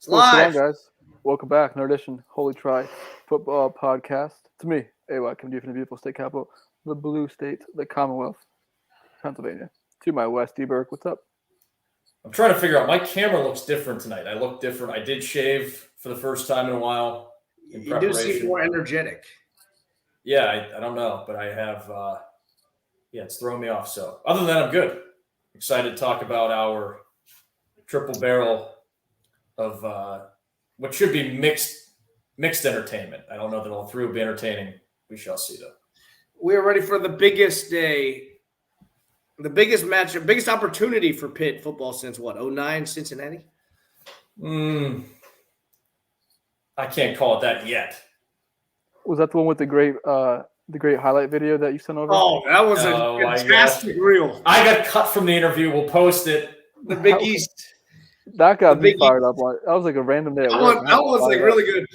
What's going on, Live. guys? Welcome back. Another edition Holy Try Football Podcast. To me, AY, coming to you from the beautiful state capital, the blue state, the Commonwealth, Pennsylvania. To my west, D. Burke. What's up? I'm trying to figure out. My camera looks different tonight. I look different. I did shave for the first time in a while. You do seem more energetic. Yeah, I don't know, but I have. It's throwing me off. So other than that, I'm good. Excited to talk about our triple barrel of what should be mixed entertainment. I don't know that all three will be entertaining. We shall see, though. We are ready for the biggest day, the biggest matchup, biggest opportunity for Pitt football since what? 09 Cincinnati? I can't call it that yet. Was that the one with the great highlight video that you sent over? Oh, that was a fantastic reel. I got cut from the interview. We'll post it. The Big East. That got me fired up. That was like a random day at work. That was like really good.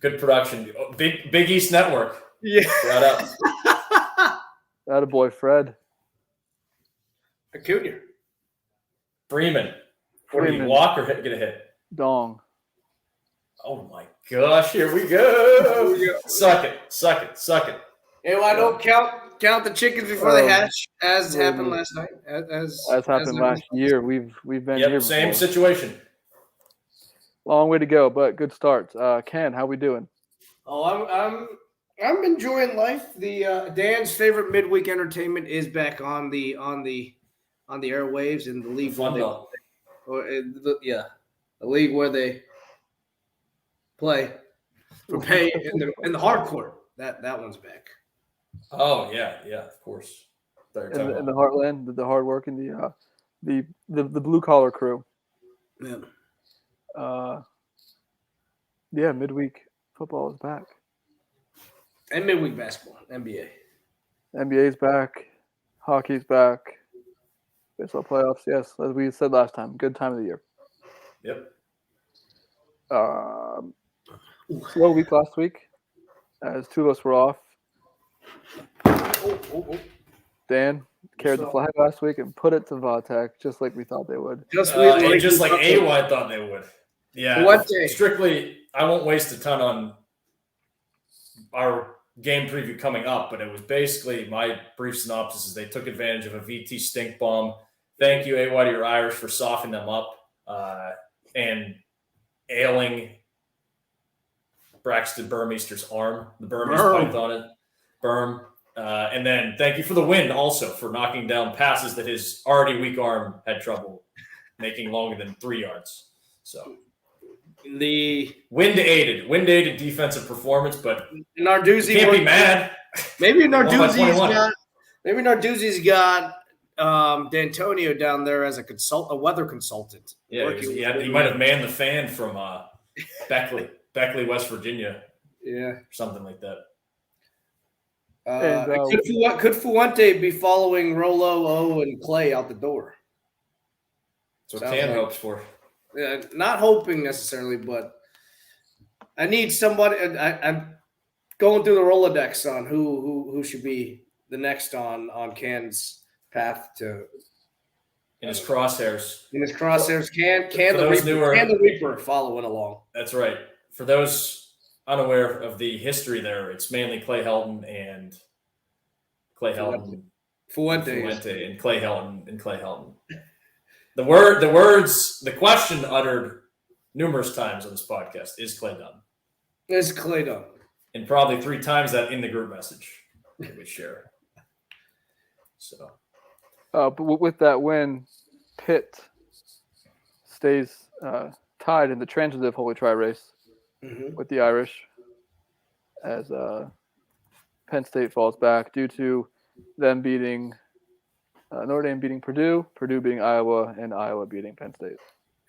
Good production. Big East Network. Yeah. Shout out. Attaboy, Fred. Acuna. Freeman. Or did he walk or get a hit? Dong. Oh my gosh, here we go. Suck it. And I don't count the chickens before they hatch, as happened last night. As happened last year. We've been here same before. situation. Long way to go, but good start. Ken, how we doing? Oh, I'm enjoying life. The Dan's favorite midweek entertainment is back on the airwaves in the league. The league where they play for pay in the hard court. That one's back. Oh yeah, of course. In the heartland, the hard work, and the blue collar crew. Yeah. Midweek football is back. And midweek basketball, NBA. NBA's back. Hockey's back. Baseball playoffs, yes, as we said last time. Good time of the year. Yep. Slow week last week, as two of us were off. Dan carried the flag last week and put it to Vatek, just like we thought they would. Just like AY thought they would. Yeah. Strictly, I won't waste a ton on our game preview coming up, but it was basically my brief synopsis is they took advantage of a VT stink bomb. Thank you, AY, to your Irish for softening them up and ailing Braxton Burmeister's arm, the Burmese python Burm. And then thank you for the win also for knocking down passes that his already weak arm had trouble making longer than 3 yards. So the wind-aided defensive performance, but Narduzzi can't be mad. Maybe Narduzzi's got D'Antonio down there as a weather consultant. Yeah, he might have manned the fan from Beckley, West Virginia. Yeah, or something like that. Could Fuente be following Rolo, O, and Clay out the door? That's what Cam hopes for. Not hoping necessarily, but I need somebody. I'm going through the Rolodex on who should be the next on Can's path to in his crosshairs. Can the Reaper following along? That's right. For those unaware of the history there, it's mainly Clay Helton and Fuente and Clay Helton. The question uttered numerous times on this podcast is Clay done? Is Clay done? And probably 3 times that in the group message that we share. So, but with that win, Pitt stays tied in the transitive Holy Try race with the Irish as Penn State falls back due to them beating Notre Dame beating Purdue, Purdue beating Iowa, and Iowa beating Penn State.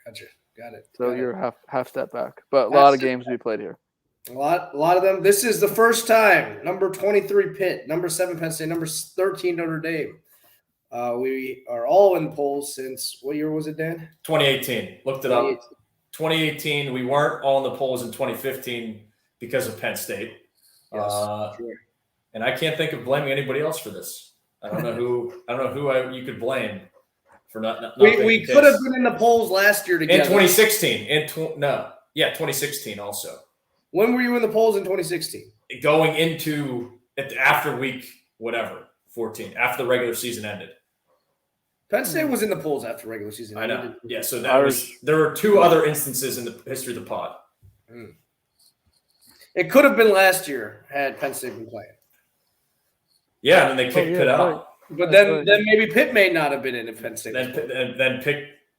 Gotcha. Got it. So you're half step back. But a lot of games to be played here. A lot of them. This is the first time. Number 23 Pitt, number 7 Penn State, number 13 Notre Dame. We are all in polls since what year was it, Dan? 2018. Looked it up. 2018. We weren't all in the polls in 2015 because of Penn State. Yes, sure. And I can't think of blaming anybody else for this. I don't know who you could blame for not we could have been in the polls last year together. In 2016. 2016 also. When were you in the polls in 2016? Going into after week 14, after the regular season ended. Penn State was in the polls after regular season. I know. Yeah, so there were two other instances in the history of the pod. It could have been last year had Penn State been playing. Yeah, and then they kicked Pitt out. But then maybe Pitt may not have been in if Penn State. Then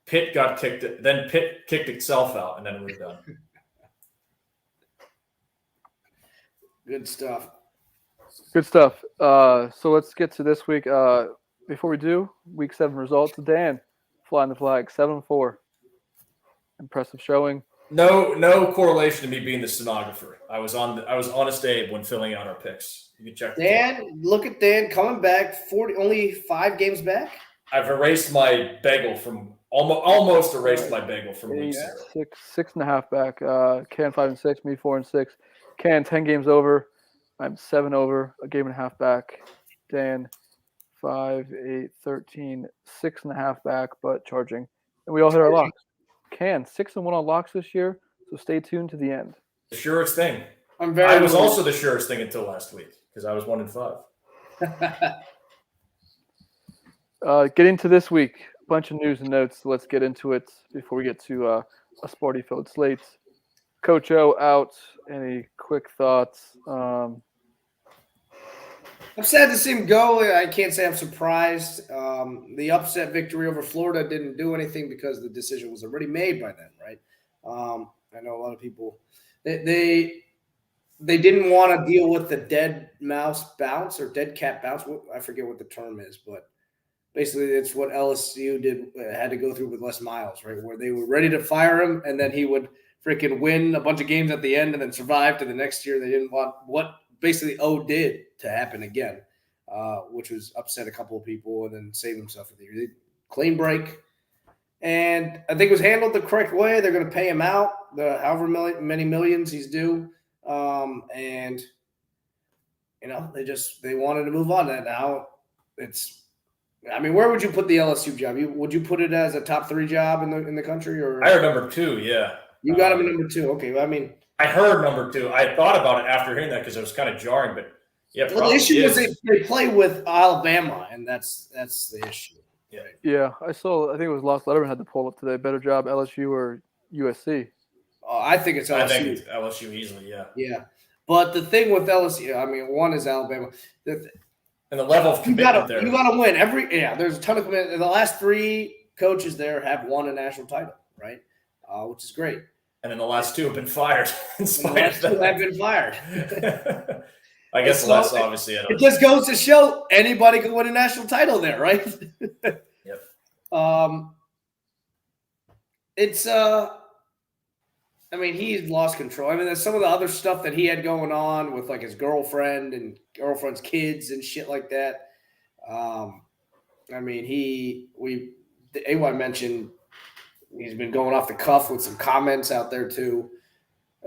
Pitt got kicked. Then Pitt kicked itself out, and then we were done. Good stuff. Good stuff. So let's get to this week. Before we do, Week 7 results. Dan flying the flag, 7-4. Impressive showing. No correlation to me being the stenographer. I was honest Abe when filling out our picks. You can check. Dan, look at Dan coming back. Only 5 games back. I've erased my bagel from almost erased my bagel from week 0. 6.5 back. Can 5-6, me 4-6. Can 10 games over. I'm 7 over, a game and a half back. Dan 5, 8, 13, 6.5 back, but charging. And we all hit our locks. Can 6-1 on locks this year, so stay tuned to the end. The surest thing. I was also the surest thing until last week because I was 1-5. Getting to this week, a bunch of news and notes. So let's get into it before we get to a Sparty-filled slate. Coach O out. Any quick thoughts? I'm sad to see him go. I can't say I'm surprised. The upset victory over Florida didn't do anything because the decision was already made by then, right? I know a lot of people they didn't want to deal with the dead mouse bounce or dead cat bounce. I forget what the term is, but basically it's what LSU had to go through with Les Miles, right? Where they were ready to fire him, and then he would freaking win a bunch of games at the end and then survive to the next year. They didn't want what basically O did to happen again, which was upset a couple of people and then save himself for the year. Clean break. And I think it was handled the correct way. They're going to pay him out however many millions he's due. And, they wanted to move on. And now where would you put the LSU job? Would you put it as a top 3 job in the country? Or I heard number 2, yeah. You got him at number 2. Okay. I heard number 2. I thought about it after hearing that because it was kind of jarring, but yeah. Well, the issue is they play with Alabama, and that's the issue. Yeah. Yeah, I think it was Lost Letterman had the poll up today. Better job, LSU or USC? I think it's LSU. I think it's LSU easily, yeah. Yeah. But the thing with LSU, one is Alabama. And the level of commitment there. You got to win. There's a ton of commitment. The last 3 coaches there have won a national title, right? Which is great. And then the last 2 have been fired. Have been fired. I guess the last, obviously. It just goes to show anybody can win a national title there, right? Yep. He's lost control. There's some of the other stuff that he had going on with like his girlfriend and girlfriend's kids and shit like that. AY mentioned he's been going off the cuff with some comments out there too.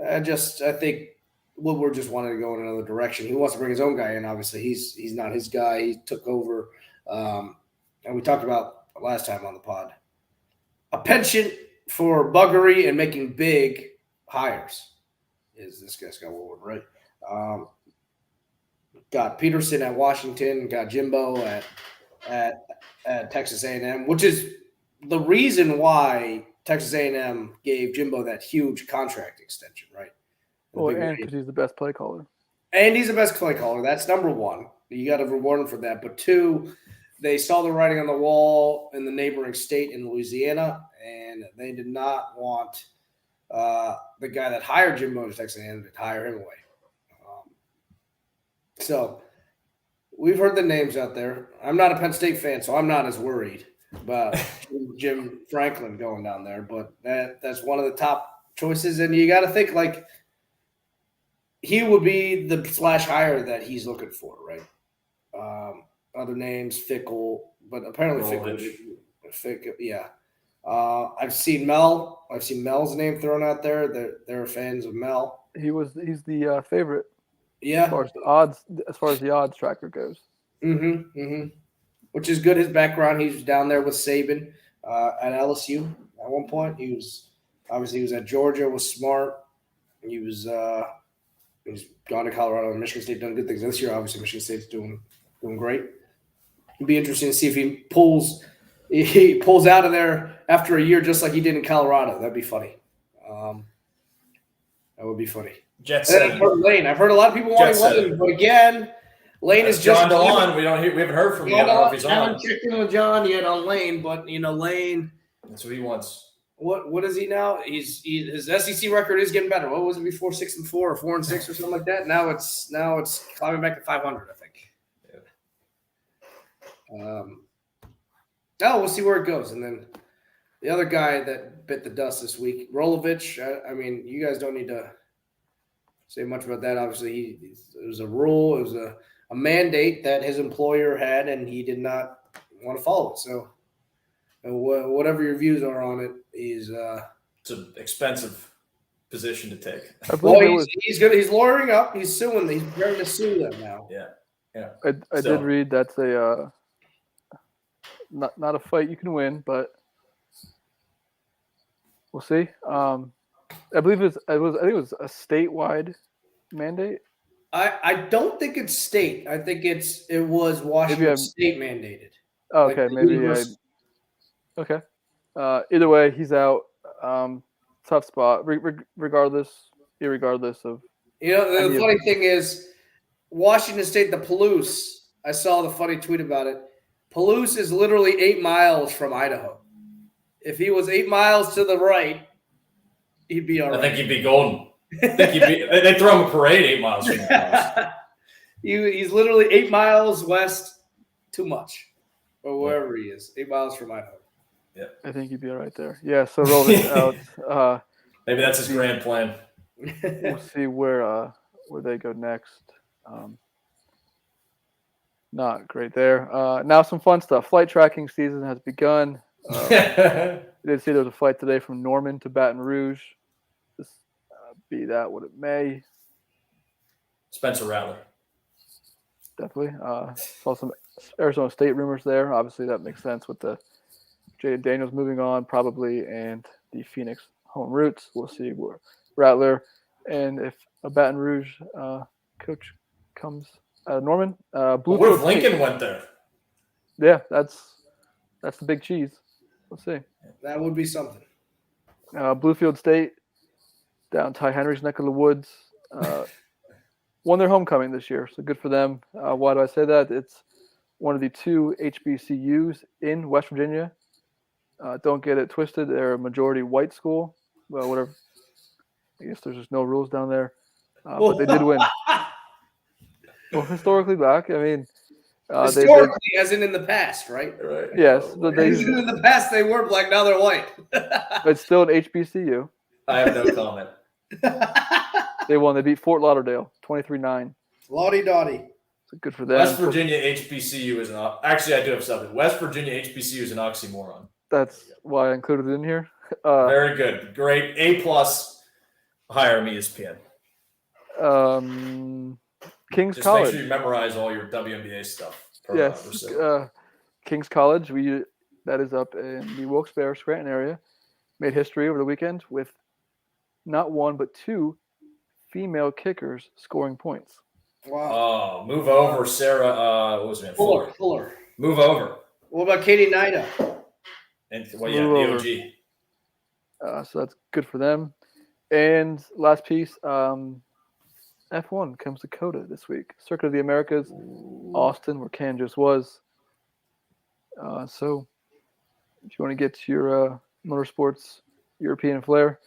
I think Woodward just wanted to go in another direction. He wants to bring his own guy in. Obviously, he's not his guy. He took over, and we talked about last time on the pod a penchant for buggery and making big hires. Is this guy Scott Woodward, right? Got Peterson at Washington. Got Jimbo at Texas A&M, which is the reason why Texas A&M gave Jimbo that huge contract extension, right? Well, and because he's the best play caller. And he's the best play caller. That's number 1. You got to reward him for that. But 2, they saw the writing on the wall in the neighboring state in Louisiana, and they did not want the guy that hired Jimbo to Texas A&M to hire him away. So we've heard the names out there. I'm not a Penn State fan, so I'm not as worried about Jim Franklin going down there. But that's one of the top choices. And you got to think like he would be the flash hire that he's looking for, right? Other names, Fickle, but apparently Fickle, yeah. I've seen Mel. I've seen Mel's name thrown out there. They're fans of Mel. He's the favorite. Yeah. As far as the odds tracker goes. Which is good. His background, he's down there with Saban. at LSU at one point. He was at Georgia, was smart. He's gone to Colorado and Michigan State, done good things this year. Obviously, Michigan State's doing great. It'd be interesting to see if he pulls out of there after a year, just like he did in Colorado. That'd be funny. That would be funny. Jets. I've heard Lane. I've heard a lot of people wanting Lane, but again, Lane is just John DeLon. We haven't heard from him yet. I haven't checked in with John yet on Lane, but Lane. That's what he wants. What is he now? His SEC record is getting better. What was it before? 6-4 or 4-6 or something like that. Now it's climbing back to 500, I think. Yeah. We'll see where it goes, and then the other guy that bit the dust this week, Rolovich. I mean, you guys don't need to say much about that. Obviously, it was a rule. It was a mandate that his employer had, and he did not want to follow it. So, whatever your views are on it, it's an expensive position to take. He's good. He's lawyering up. He's suing. He's preparing to sue them now. Yeah. I did read that's a not a fight you can win, but we'll see. I believe it was a statewide mandate. I don't think it's state. I think it was Washington State mandated. Oh, okay, okay. Either way, he's out. Tough spot, irregardless of. The funny thing is, Washington State, the Palouse. I saw the funny tweet about it. Palouse is literally 8 miles from Idaho. If he was 8 miles to the right, he'd be all right. I think he'd be golden. They throw him a parade 8 miles from the house. He's literally 8 miles west, too much, or wherever he is. 8 miles from Idaho. Yeah, I think he'd be all right there. Yeah, so Roland's out. Maybe that's his grand plan. We'll see where they go next. Not great there. Now some fun stuff. Flight tracking season has begun. I did see there was a flight today from Norman to Baton Rouge. Just be that what it may. Spencer Rattler. Definitely. Saw some Arizona State rumors there. Obviously, that makes sense with the Jaden Daniels moving on probably and the Phoenix home roots. We'll see where Rattler and if a Baton Rouge coach comes out of Norman. What if Lincoln went there? Yeah, that's the big cheese. Let's see. That would be something. Bluefield State, down Ty Henry's neck of the woods, won their homecoming this year, so good for them. Why do I say that? It's one of the 2 HBCUs in West Virginia. Don't get it twisted. They're a majority white school. Well, whatever. I guess there's just no rules down there. But they did win. Well, historically back, I mean. Historically, as in the past, right? Yes. In the past, they were black. Now they're white. But still an HBCU. I have no comment. They won. They beat Fort Lauderdale, 23-9. Lottie Dottie. So good for them. West Virginia HBCU is actually, I do have something. West Virginia HBCU is an oxymoron. That's why I included it in here. Very good. Great. A+. Hire me, ESPN. King's Just College. Make sure you memorize all your WNBA stuff. Yes. King's College. That is up in the Wilkes-Barre, Scranton area. Made history over the weekend with not 1 but 2 female kickers scoring points. Wow. Oh, move over, Sarah. What was her name? Fuller. Move over. What about Katie Nida? And DOG. So that's good for them. And last piece, F1 comes to COTA this week. Circuit of the Americas, Austin, where Ken just was. So if you want to get to your motorsports European flair,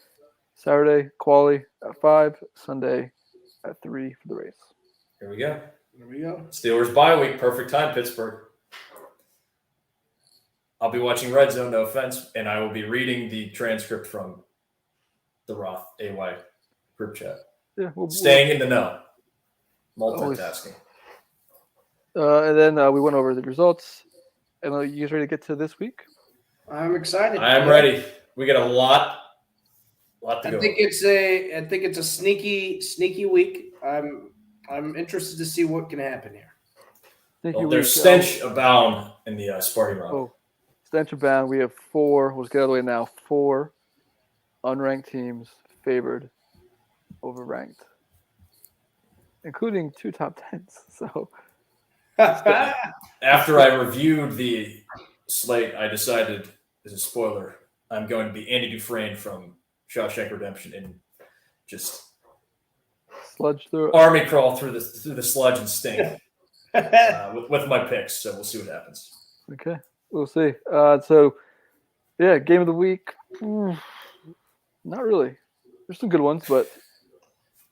Saturday, quali at 5, Sunday at 3 for the race. Here we go. Steelers bye week, perfect time, Pittsburgh. I'll be watching Red Zone, no offense, and I will be reading the transcript from the Roth AY group chat. Yeah, Staying in the know. Multitasking. And then we went over the results. And you guys ready to get to this week? I'm excited. I am ready. We got a lot to go. I think it's a sneaky week. I'm interested to see what can happen here. There's stench abound in the Sparty Round. Stencher bound, we have 4. Let's get out of the way now. 4 unranked teams favored over ranked, including 2 top 10s. So after I reviewed the slate, I decided, as a spoiler, I'm going to be Andy Dufresne from Shawshank Redemption and just sludge through army crawl through the sludge and stink with my picks. So we'll see what happens. Okay, we'll see. So, yeah, game of the week. Not really. There's some good ones, but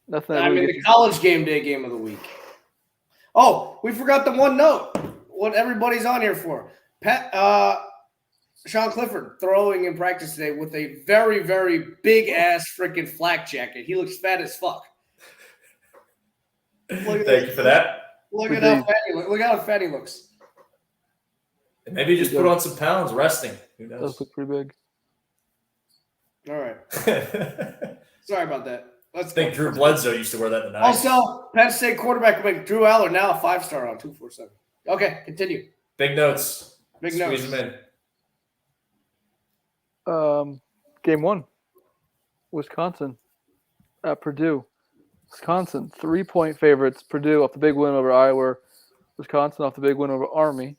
nothing. I mean, the college game day game of the week. Oh, we forgot the one note. What everybody's on here for. Sean Clifford throwing in practice today with a very, very big ass freaking flak jacket. He looks fat as fuck. Thank you for that. Look at how fat he looks. Look how fat he looks. And maybe just put on some pounds resting. Who knows? Does look pretty big. All right. Sorry about that. I think Drew Bledsoe used to wear that in the 90s. Also, Penn State quarterback Drew Aller now a 5-star on 247. Okay, continue. Big notes. Big Squeeze notes. them in. Game 1, Wisconsin at Purdue. Wisconsin 3-point favorites. Purdue off the big win over Iowa. Wisconsin off the big win over Army.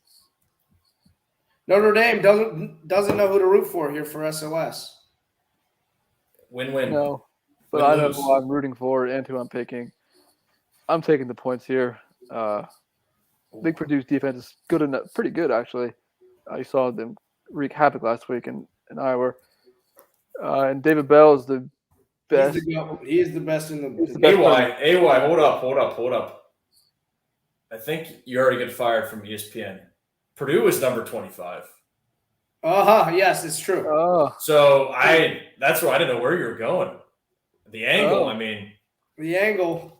Notre Dame doesn't know who to root for here for SOS. Win-win. No, but I know who I'm rooting for and who I'm picking. I'm taking the points here. Big Purdue's defense is good enough, pretty good actually. You saw them wreak havoc last week in Iowa. And David Bell is the best. He is the best in the AY, hold up. I think you already get fired from ESPN. Purdue is number 25. Yes, it's true. So that's why I didn't know where you were going. The angle, The angle.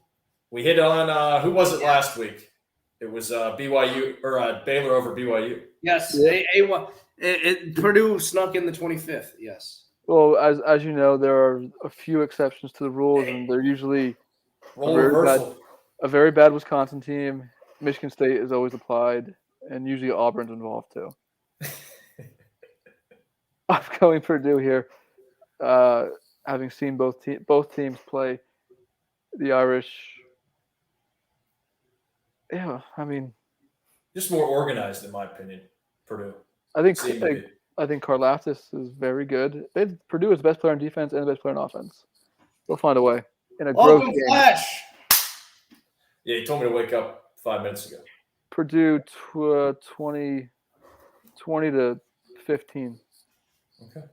We hit on who was it last week? It was BYU or Baylor over BYU. Yes, Purdue snuck in the 25th. Yes. Well, as you know, there are a few exceptions to the rules, and they're usually a very bad Wisconsin team. Michigan State is always applied, and usually Auburn's involved too. I'm going Purdue here, having seen both teams play the Irish. Yeah, just more organized in my opinion. Purdue. I think Karlaftis is very good. Purdue is the best player on defense and the best player on offense. They'll find a way in a gross game. Flash. Yeah, you told me to wake up 5 minutes ago. Purdue 20 to 15. Okay.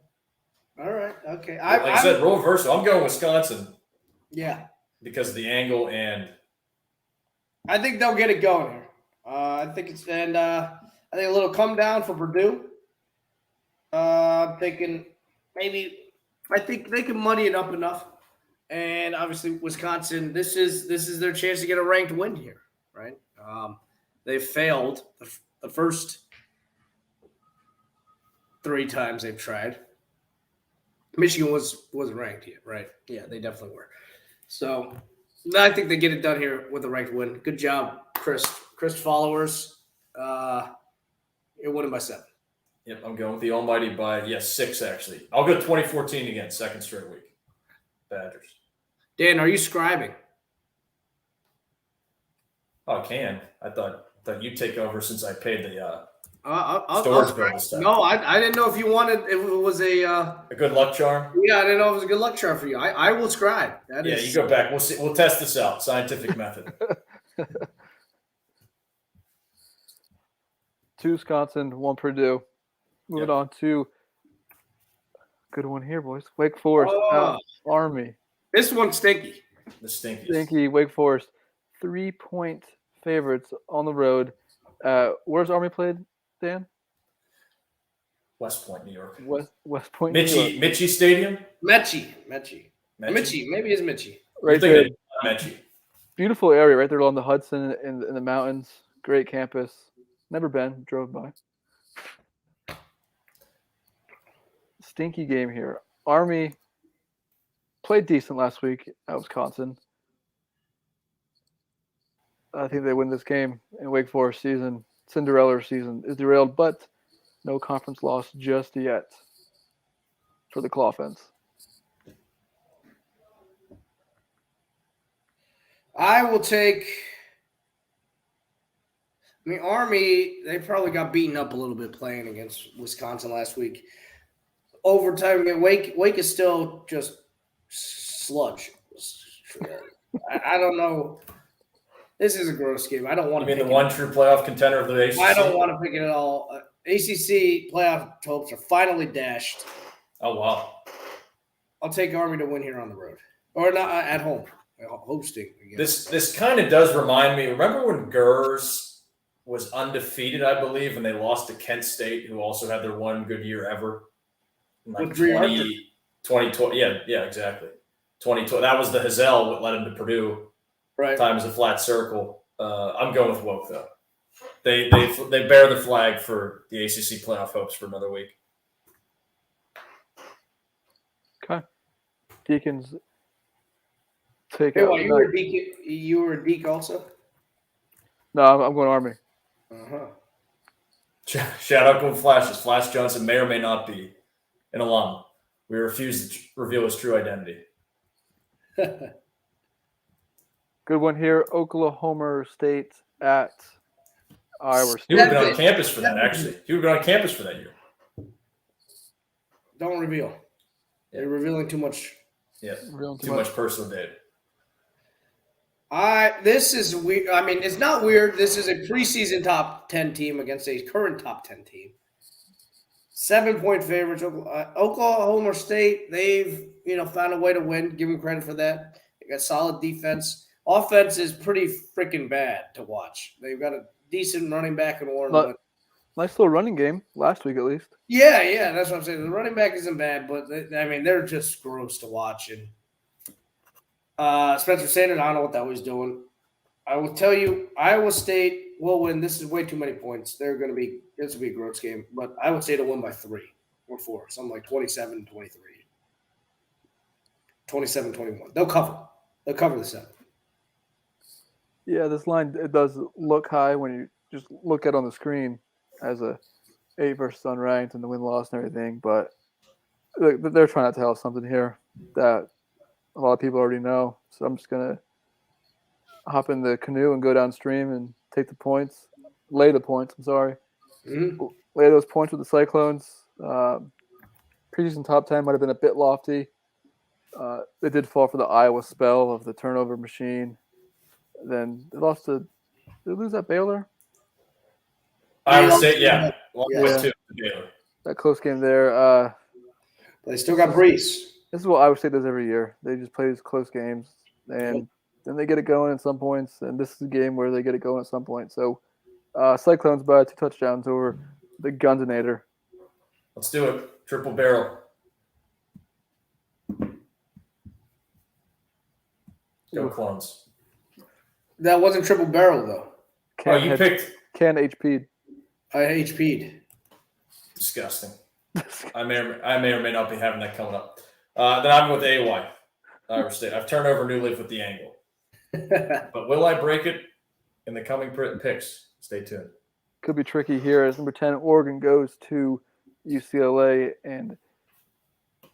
All right. Okay. I said, role reversal. I'm going Wisconsin. Yeah. Because of the angle and. I think they'll get it going here. I think a little come down for Purdue. I'm thinking I think they can muddy it up enough. And obviously Wisconsin, this is their chance to get a ranked win here, right? They failed the first 3 times they've tried. Michigan wasn't ranked yet, right? Yeah, they definitely were. So I think they get it done here with a ranked win. Good job, Chris. Chris followers. You're winning by 7. Yep, I'm going with the Almighty by 6 actually. I'll go 2014 again, second straight week. Badgers. Dan, are you scribing? Oh, I can. I thought you'd take over since I paid the storage bill this time. No, I didn't know if you wanted if it was a good luck charm. Yeah, I didn't know if it was a good luck charm for you. I will scribe. You go back. We'll see. We'll test this out. Scientific method. 2 Wisconsin, 1 Purdue. Moving on to good one here, boys. Wake Forest, Army. This one's stinky. The stinkiest. Stinky. Wake Forest, 3-point favorites on the road. Where's Army played, Dan? West Point, New York. West Point, New York. Mitchie Stadium? Mitchie. Maybe it's Mitchie. Right there. Mitchie. Beautiful area right there along the Hudson in the mountains. Great campus. Never been. Drove by. Stinky game here. Army played decent last week at Wisconsin. I think they win this game, and Wake Forest season, Cinderella season, is derailed. But No conference loss just yet for the Claw offense. I will take. I mean, Army, they probably got beaten up a little bit playing against Wisconsin last week. Overtime, Wake is still just sludge. I don't know. This is a gross game. I don't want to. You mean the one true playoff contender of the ACC? I don't want to pick it at all. ACC playoff hopes are finally dashed. Oh wow! I'll take Army to win here on the road, or not at home, hosting. Again. This kind of does remind me. Remember when Gers was undefeated, I believe, and they lost to Kent State, who also had their one good year ever. Like 2020. Yeah, exactly. 2020. That was the Hazel that led him to Purdue. Right. Time is a flat circle. I'm going with Woke though. They bear the flag for the ACC playoff hopes for another week. Okay. Deacons take hey, out. Well, you were a Deke also? No, I'm going Army. Shout out to Flashes. Flash Johnson may or may not be an alum. We refuse to reveal his true identity. Good one here. Oklahomar State at Iowa St. He would have been on campus for that, actually. He would have been on campus for that year. Don't reveal. They're revealing too much. Yeah, too much personal data. This is weird. I mean, it's not weird. This is a preseason top 10 team against a current top 10 team. 7-point favorites. Oklahoma State, they've found a way to win. Give them credit for that. They got solid defense. Offense is pretty freaking bad to watch. They've got a decent running back in Warren. Nice little running game last week, at least. Yeah, that's what I'm saying. The running back isn't bad, but they're just gross to watch. And Spencer Sanders, I don't know what that was doing. I will tell you, Iowa State will win. This is way too many points. This will be a gross game, but I would say to win by 3 or 4, something like 27-23, 27-21. They'll cover the 7. Yeah, this line, it does look high when you just look at it on the screen as a 8 versus unranked and the win-loss and everything, but they're trying to tell us something here that a lot of people already know. So I'm just going to hop in the canoe and go downstream and take the points, lay the points, lay those points with the Cyclones. Preseason top 10 might have been a bit lofty. They did fall for the Iowa spell of the turnover machine. Then they lost to – did they lose at Baylor? Iowa State, yeah. Baylor. That close game there. They still got Brees. This is what Iowa State does every year. They just play these close games, and then they get it going at some points, and this is a game where they get it going at some point. So Cyclones by 2 touchdowns over the Gundonator. Let's do it. Triple barrel. Go Clones. That wasn't triple barrel, though. You picked – Can HP'd. I HP'd. Disgusting. I may or may not be having that coming up. Then I'm with AY, Iowa State. I've turned over a new leaf with the angle. But will I break it in the coming picks? Stay tuned. Could be tricky here as number 10, Oregon goes to UCLA. And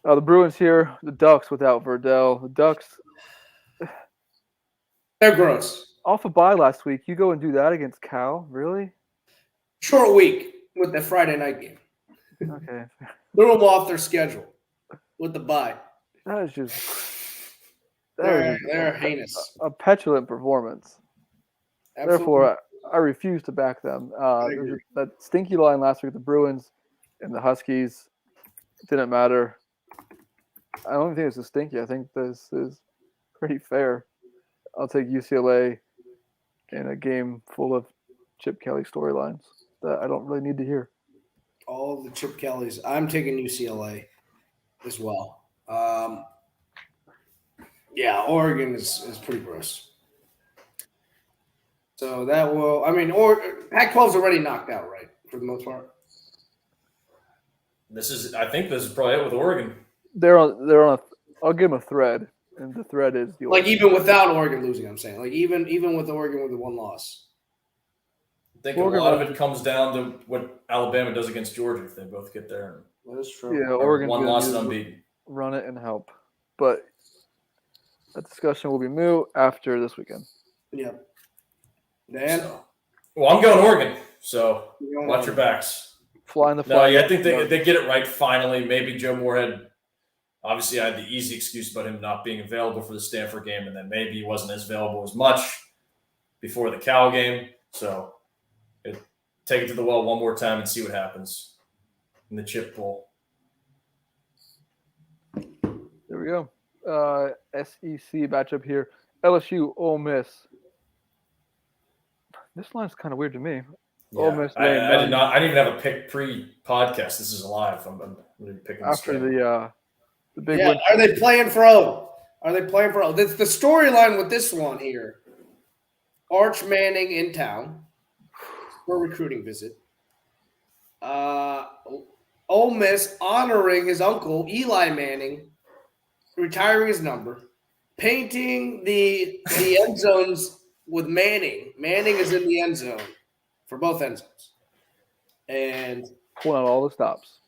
the Bruins here, the Ducks without Verdell. The Ducks. They're gross. Off a bye last week. You go and do that against Cal? Really? Short week with the Friday night game. Okay. Threw them off their schedule with the bye. That is just they're heinous. A petulant performance. Absolutely. Therefore, I refuse to back them. That stinky line last week, the Bruins and the Huskies, didn't matter. I don't think this is stinky. I think this is pretty fair. I'll take UCLA in a game full of Chip Kelly storylines that I don't really need to hear. All the Chip Kellys. I'm taking UCLA as well. Oregon is pretty gross. So that will, Pac-12's already knocked out, right, for the most part? I think this is probably it with Oregon. They're on I'll give them a thread, and the thread is even without Oregon losing. I'm saying even with Oregon with the one loss. I think a lot of it comes down to what Alabama does against Georgia if they both get there. That's true. Yeah, Oregon's one loss and unbeaten. Run it and help. But that discussion will be moot after this weekend. Yeah. Dan? Well, I'm going Oregon, so watch your backs. Fly in the flag. No, yeah, I think they get it right finally. Maybe Joe Moorhead, obviously, I had the easy excuse about him not being available for the Stanford game, and then maybe he wasn't as available as much before the Cal game. So take it to the well one more time and see what happens in the Chip Bowl. There we go. SEC matchup here. LSU, Ole Miss. This line's kind of weird to me. Yeah, Ole Miss. I didn't even have a pick pre-podcast. This is live. I'm going to be picking after the big win. Are they playing for O? The storyline with this one here. Arch Manning in town for a recruiting visit. Ole Miss honoring his uncle, Eli Manning, retiring his number, painting the end zones with Manning. Manning is in the end zone for both end zones. And pulling out all the stops.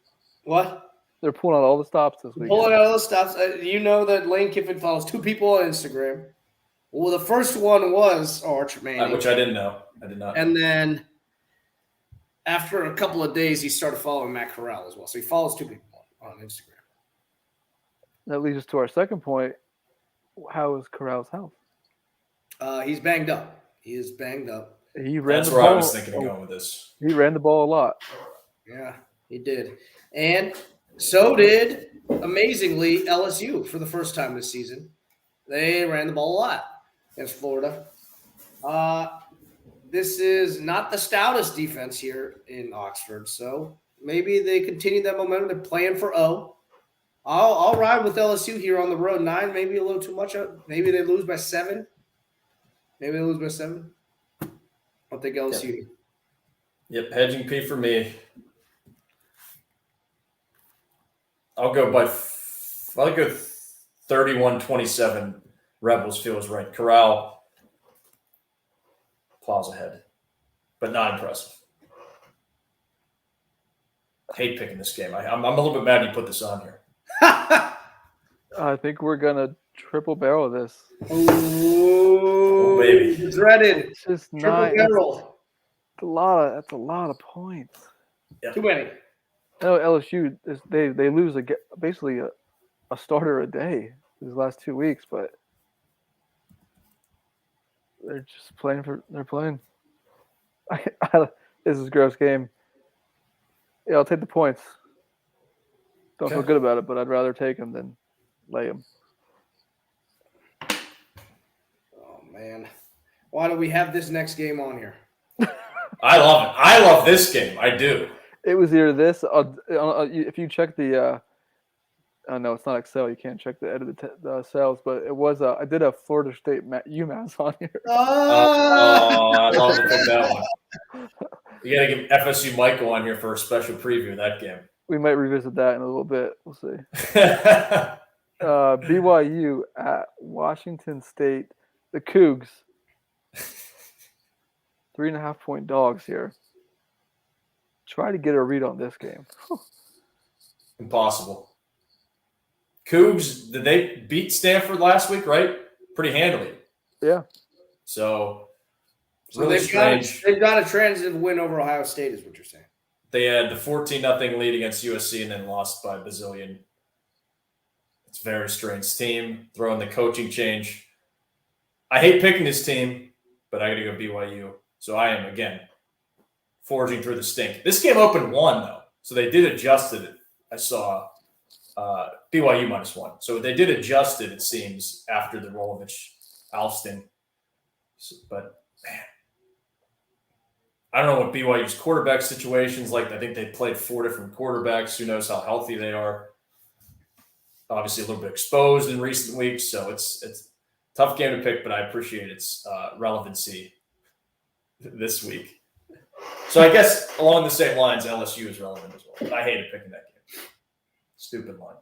What? They're pulling out all the stops this week. Pulling out all the stops. You know that Lane Kiffin follows 2 people on Instagram. Well, the first one was Arch Manning. Which I didn't know. I did not. And then after a couple of days, he started following Matt Corral as well. So he follows 2 people on Instagram. That leads us to our second point. How is Corral's health? He's banged up. He is banged up. That's where I was thinking of going with this. He ran the ball a lot. Yeah, he did. And so did, amazingly, LSU for the first time this season. They ran the ball a lot against Florida. This is not the stoutest defense here in Oxford, so maybe they continue that momentum. They're playing for O. I'll ride with LSU here on the road. 9, maybe a little too much. Maybe they lose by 7. I'll take LSU. Yep, hedging P for me. I'll go 31-27. Rebels feels right. Corral plows ahead, but not impressive. Hate picking this game. I'm a little bit mad you put this on here. I think we're gonna triple barrel this. Oh baby, dreaded. It's just triple not. barrel. That's a lot of points. Yep. Too many. No, LSU they lose basically a starter a day these last 2 weeks, but they're just playing. This is a gross game. Yeah, I'll take the points. Don't feel good about it, but I'd rather take them than lay them. Oh man, why do we have this next game on here? I love it. I love this game. I do. It was either this. If you check the, no, it's not Excel. You can't check the edit the cells, but it was. I did a Florida State UMass on here. Oh, I love to pick that one. You got to give FSU Michael on here for a special preview of that game. We might revisit that in a little bit. We'll see. BYU at Washington State. The Cougs. 3.5-point dogs here. Try to get a read on this game. Impossible. Cougs, did they beat Stanford last week, right? Pretty handily. Yeah. So really they've got a transitive win over Ohio State is what you're saying. They had the 14-0 lead against USC and then lost by a bazillion. It's a very strange team. Throwing the coaching change. I hate picking this team, but I got to go BYU. So I am, again, forging through the stink. This game opened 1, though. So they did adjust it. I saw BYU -1. So they did adjust it, it seems, after the Rolovich-Alston. But, man. I don't know what BYU's quarterback situation's like. I think they played 4 different quarterbacks. Who knows how healthy they are. Obviously a little bit exposed in recent weeks. So it's a tough game to pick, but I appreciate its relevancy this week. So I guess along the same lines, LSU is relevant as well. But I hated picking that game. Stupid line.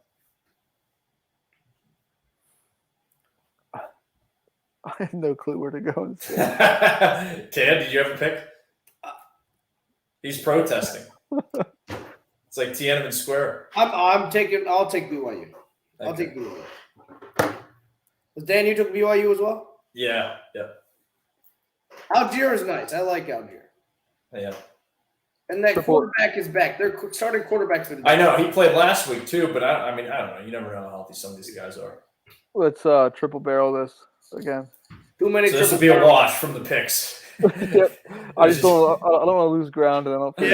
I have no clue where to go. Ted, did you ever pick? He's protesting. It's like Tiananmen Square. I'll take BYU. I'll take BYU. Dan, you took BYU as well? Yeah. Algier is nice. I like Algier. Yeah. And that quarterback is back. They're starting quarterback for the day. I know. He played last week, too, but I don't know. You never know how healthy some of these guys are. Let's triple barrel this again. Too many. So this will be a wash from the picks. Yep. I just don't want to lose ground, and I don't feel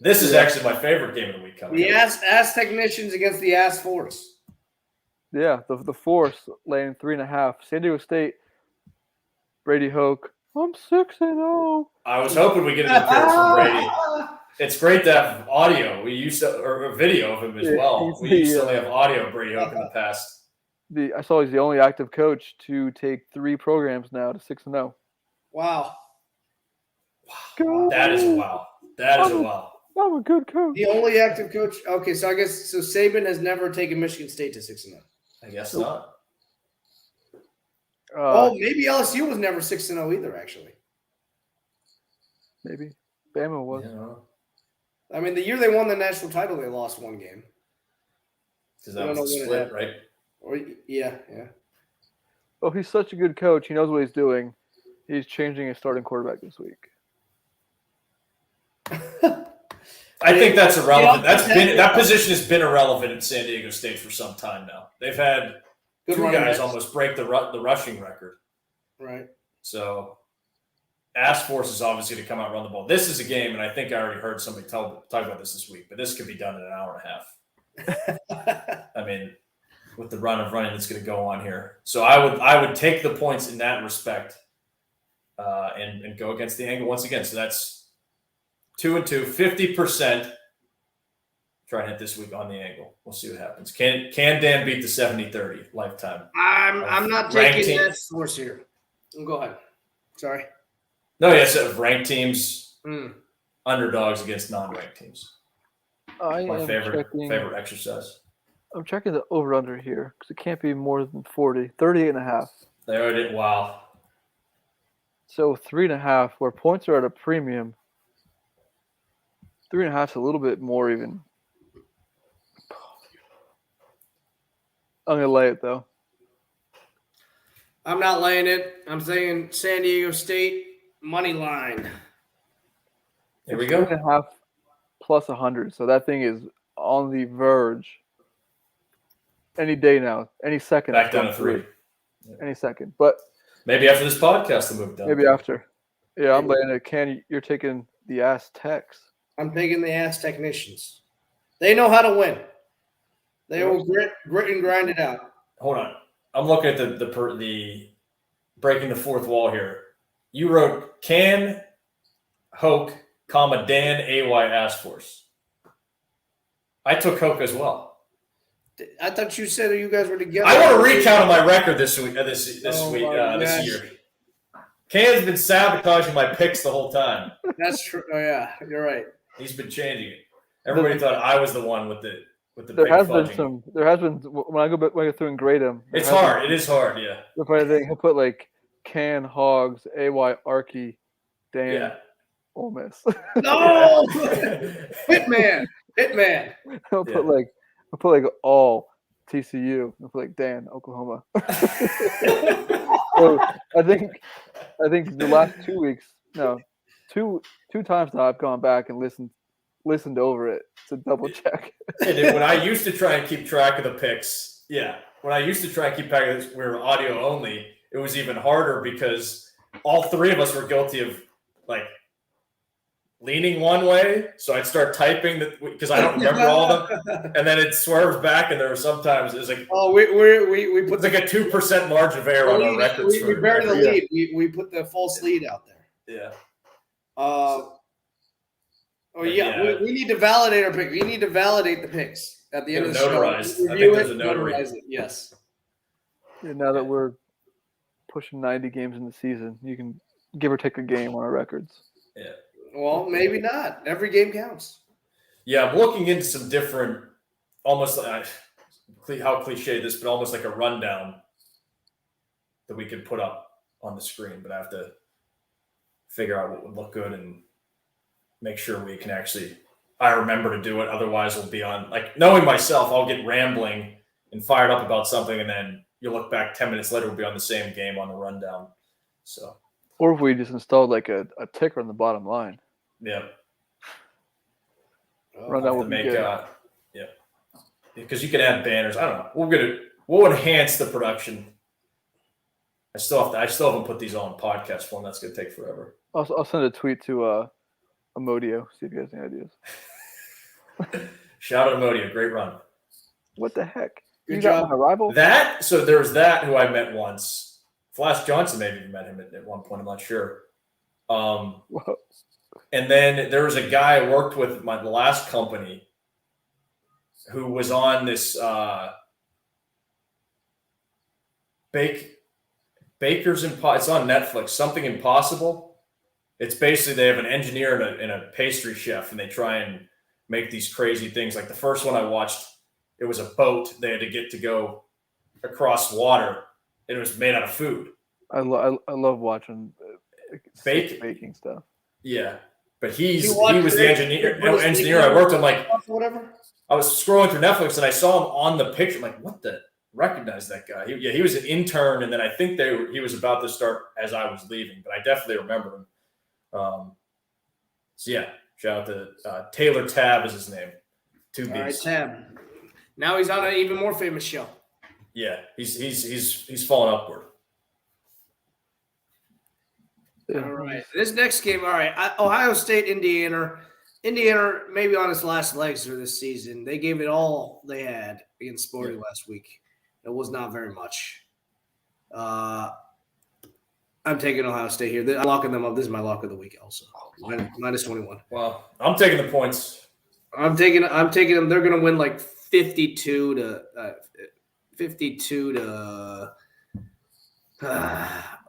This is actually my favorite game of the week coming. The Ass Technicians against the Ass Force. Yeah, the Force laying 3.5. San Diego State. Brady Hoke. I'm 6-0. I was hoping we get an appearance from Brady. It's great to have audio. We used to, or a video of him as well. We used to only have audio of Brady Hoke in the past. I saw he's the only active coach to take 3 programs now to 6-0. Wow. That is a wow. That is a wow. I'm a good coach. The only active coach. Okay, so I guess Saban has never taken Michigan State to 6-0. I guess not. Maybe LSU was never 6-0 either. Actually, maybe Bama was. Yeah. I mean, the year they won the national title, they lost 1 game. Because that was a split, right? Yeah. Oh, he's such a good coach. He knows what he's doing. He's changing his starting quarterback this week. I think that's irrelevant. That position has been irrelevant in San Diego State for some time now. They've had 2 guys almost break the rushing record. Right. So, Ass Force is obviously going to come out and run the ball. This is a game, and I think I already heard somebody talk about this week, but this could be done in an hour and a half. I mean, with the run of running that's going to go on here. So I would take the points in that respect and go against the angle once again. So that's 2-2, 50%. Try and hit this week on the angle. We'll see what happens. Can Dan beat the 70-30 lifetime? I'm not taking that source here. Go ahead. Sorry. No, yes, of ranked teams, underdogs against non-ranked teams. My favorite exercise. I'm checking the over-under here because it can't be more than 40. 38.5. There it is. Wow. So 3.5, where points are at a premium. 3.5 is a little bit more even. I'm going to lay it, though. I'm not laying it. I'm saying San Diego State money line. Here we go. 3.5 plus 100. So that thing is on the verge. Any day now. Any second. Back down to 3. Any second. But maybe after this podcast, they'll move down. Maybe after. Yeah, I'm laying it. You're taking the Aztecs. I'm taking the Ass Technicians. They know how to win. They will grit and grind it out. Hold on. I'm looking at the breaking the fourth wall here. You wrote Can, Hoke, Dan, AY, Ass Force. I took Hoke as well. I thought you said you guys were together. I want to recount on my record this week. This year. Can's been sabotaging my picks the whole time. That's true. Oh yeah, you're right. He's been changing it. Everybody thought I was the one with the There big has fudging. been when I go through and grade him. It's hard. It is hard. Yeah. The funny thing, he'll put like Can, Hogs, AY, Archie, Dan, Ole Miss. No, Hitman. He'll put like all TCU. He'll put like Dan, Oklahoma. So I think the last 2 weeks, two times now I've gone back and listened over it to double check. When I used to try and keep track of the picks, when I used to try and keep track of this, we were audio only, it was even harder because all 3 of us were guilty of like leaning one way. So I'd start typing because I don't remember all of them, and then it swerves back, and there were sometimes it's like we put like a 2% margin of error on our records. We buried the lead. We put the false lead out there. Yeah. We need to validate our pick. We need to validate the picks at the end of the show. I think there's a notary. Notarize it. Yes. Yeah, now that we're pushing 90 games in the season, you can give or take a game on our records. Yeah. Well, maybe not. Every game counts. Yeah, I'm looking into some different, almost like how cliche this, but almost like a rundown that we could put up on the screen. But I have to figure out what would look good and make sure we can actually – I remember to do it. Otherwise, we'll be on – like, knowing myself, I'll get rambling and fired up about something, and then you look back 10 minutes later, we'll be on the same game on the rundown. So, or if we just installed like a ticker on the bottom line. Yeah. Rundown would be good. Yeah. Because you can add banners. I don't know. We'll enhance the production. I still haven't put these all in podcast form. That's going to take forever. I'll send a tweet to Amodio, see if you guys have any ideas. Shout out Amodio, great run. What the heck? Good you job. got my rival? So there was that who I met once. Flash Johnson maybe even met him at one point. I'm not sure. Whoa. And then there was a guy I worked with at the last company who was on this Baker's it's on Netflix, Something Impossible. It's basically they have an engineer and a pastry chef, and they try and make these crazy things. Like the first one I watched, it was a boat. They had to get to go across water. It was made out of food. I love watching baking stuff. Yeah, but he was the engineer I worked on. Like whatever. I was scrolling through Netflix and I saw him on the picture. I'm like, what the? Recognize that guy. He was an intern, and then I think he was about to start as I was leaving, but I definitely remember him. So yeah, shout out to Taylor Tabb is his name. All right, Tabb. Now he's on an even more famous show. Yeah, he's fallen upward. All right, this next game. All right, Ohio State, Indianar. Indianar maybe on its last legs for this season. They gave it all they had against Sparty last week. It was not very much. I'm taking Ohio State here. I'm locking them up. This is my lock of the week also. Minus 21. Well, I'm taking the points. I'm taking them. They're going to win like 52 to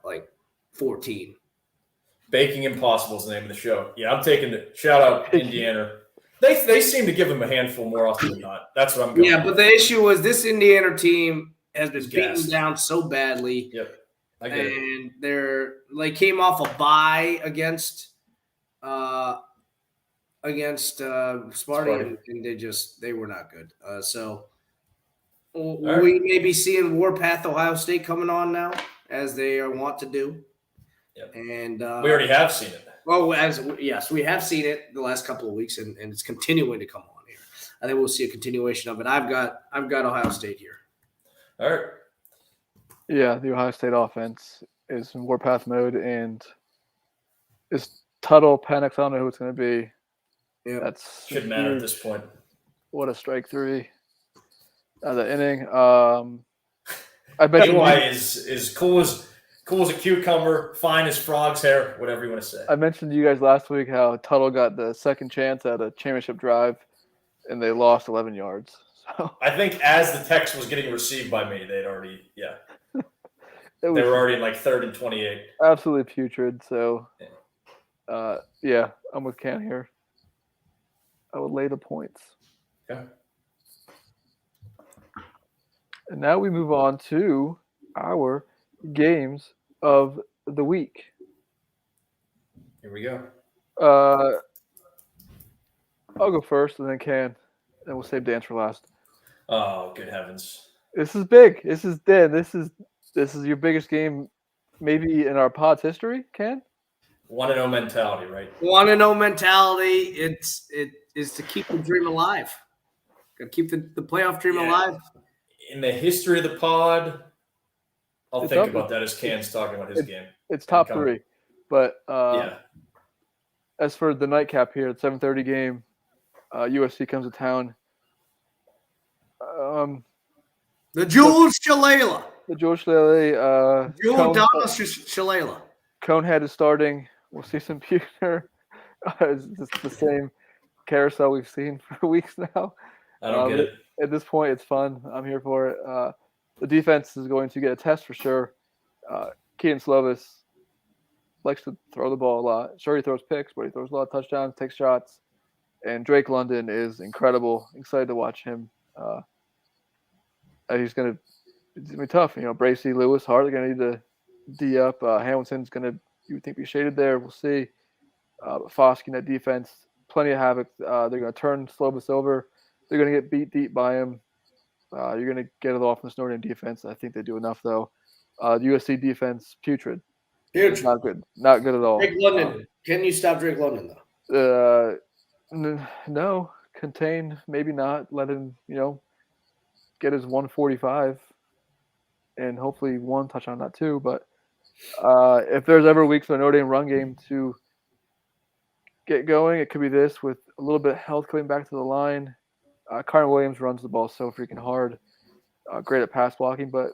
like 14. Baking Impossible is the name of the show. Yeah, I'm taking it. Shout out Indianar. They seem to give them a handful more often than not. That's what I'm going. Yeah, but the issue was this Indianar team has been beaten down so badly. Yep, I get it. And they came off a bye against Sparty, and they were not good. So we may be seeing Warpath Ohio State coming on now, as they want to do. Yep. And we already have seen it. Well, yes, we have seen it the last couple of weeks, and it's continuing to come on here. I think we'll see a continuation of it. I've got Ohio State here. All right. Yeah, the Ohio State offense is in warpath mode, and is Tuttle, Penix. I don't know who it's going to be. Yeah, that's shouldn't matter at this point. What a strike three! The inning. I bet AY is cool as a cucumber, fine as frog's hair, whatever you want to say. I mentioned to you guys last week how Tuttle got the second chance at a championship drive, and they lost 11 yards. So I think as the text was getting received by me, they'd already, they were already in like 3rd and 28. Absolutely putrid. So, I'm with Ken here. I would lay the points. Okay. And now we move on to our games of the week. Here we go. I'll go first, and then Ken, and we'll save Dan for last. Oh, good heavens! This is big. This is Dan. This is your biggest game, maybe in our pod's history. Ken. 1-0 mentality, right? 1-0 mentality. It is to keep the dream alive. Got to keep the playoff dream alive. In the history of the pod, I'll think about that as Ken's talking about his game. It's top 3. But as for the nightcap here, the 7:30 game, USC comes to town. The Jules Shalala. The Jules Shalala. Shalala. Conehead is starting. We'll see some Buchner. It's just the same carousel we've seen for weeks now. I don't get it. At this point, it's fun. I'm here for it. The defense is going to get a test for sure. Keaton Slovis likes to throw the ball a lot. Sure, he throws picks, but he throws a lot of touchdowns, takes shots. And Drake London is incredible. Excited to watch him. It's going to be tough. Bracey, Lewis, Hart are going to need to D up. Hamilton's going to you would think be shaded there. We'll see. Foskey in that defense, plenty of havoc. They're going to turn Slovis over. They're going to get beat deep by him. You're going to get it off in this Notre Dame defense. I think they do enough, though. The USC defense, putrid. Huge. Not good. Not good at all. Drake London. Can you stop Drake London, though? No. Contain, maybe not. Let him, get his 145 and hopefully one touchdown, not two. But if there's ever a week for the Notre Dame run game to get going, it could be this with a little bit of health coming back to the line. Connor Williams runs the ball so freaking hard. Great at pass blocking, but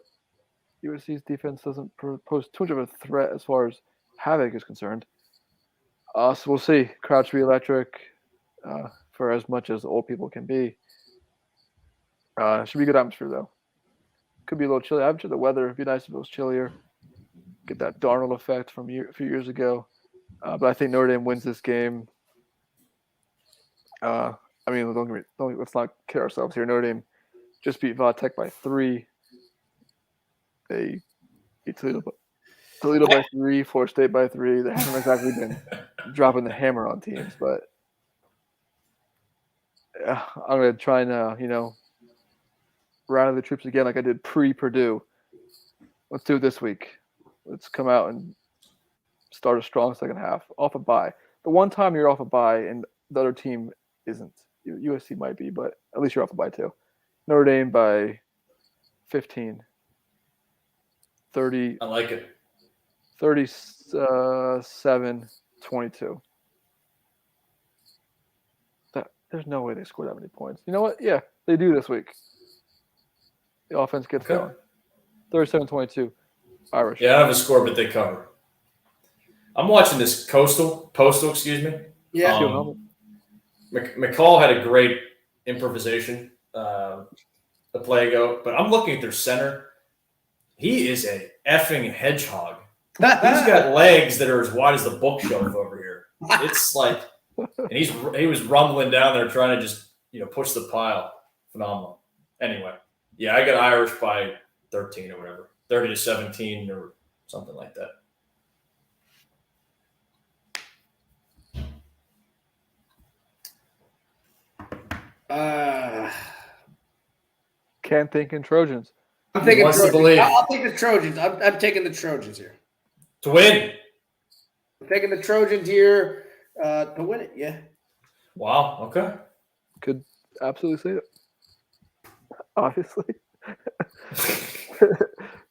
USC's defense doesn't pose too much of a threat as far as havoc is concerned. So we'll see. Crowd should be electric for as much as old people can be. Should be a good atmosphere, though. Could be a little chilly. I'm sure the weather would be nice if it was chillier. Get that Darnold effect from a few years ago. But I think Notre Dame wins this game. Let's not kid ourselves here. Notre Dame just beat Tech by 3. They beat Toledo by 3, Florida State by 3. They haven't exactly been dropping the hammer on teams, but I'm going to try and, rally the troops again like I did pre-Purdue. Let's do it this week. Let's come out and start a strong second half off a bye. The one time you're off a bye and the other team isn't. USC might be, but at least you're off a bye too. Notre Dame by 15. 30. I like it. 37-22. There's no way they scored that many points. You know what? Yeah, they do this week. The offense gets going. 37-22. Irish. Yeah, I have a score, but they cover. I'm watching this Postal, excuse me. Yeah. McCall had a great improvisation a play ago, but I'm looking at their center. He is a effing hedgehog. He's got legs that are as wide as the bookshelf over here. It's like, and he was rumbling down there trying to just push the pile. Phenomenal. Anyway, yeah, I got Irish by 13 or whatever, 30-17 or something like that. Can't think in Trojans. I'm thinking Trojans. I'll take the Trojans. I'm taking the Trojans here. To win. I'm taking the Trojans here to win it, yeah. Wow, okay. Could absolutely see it. Obviously.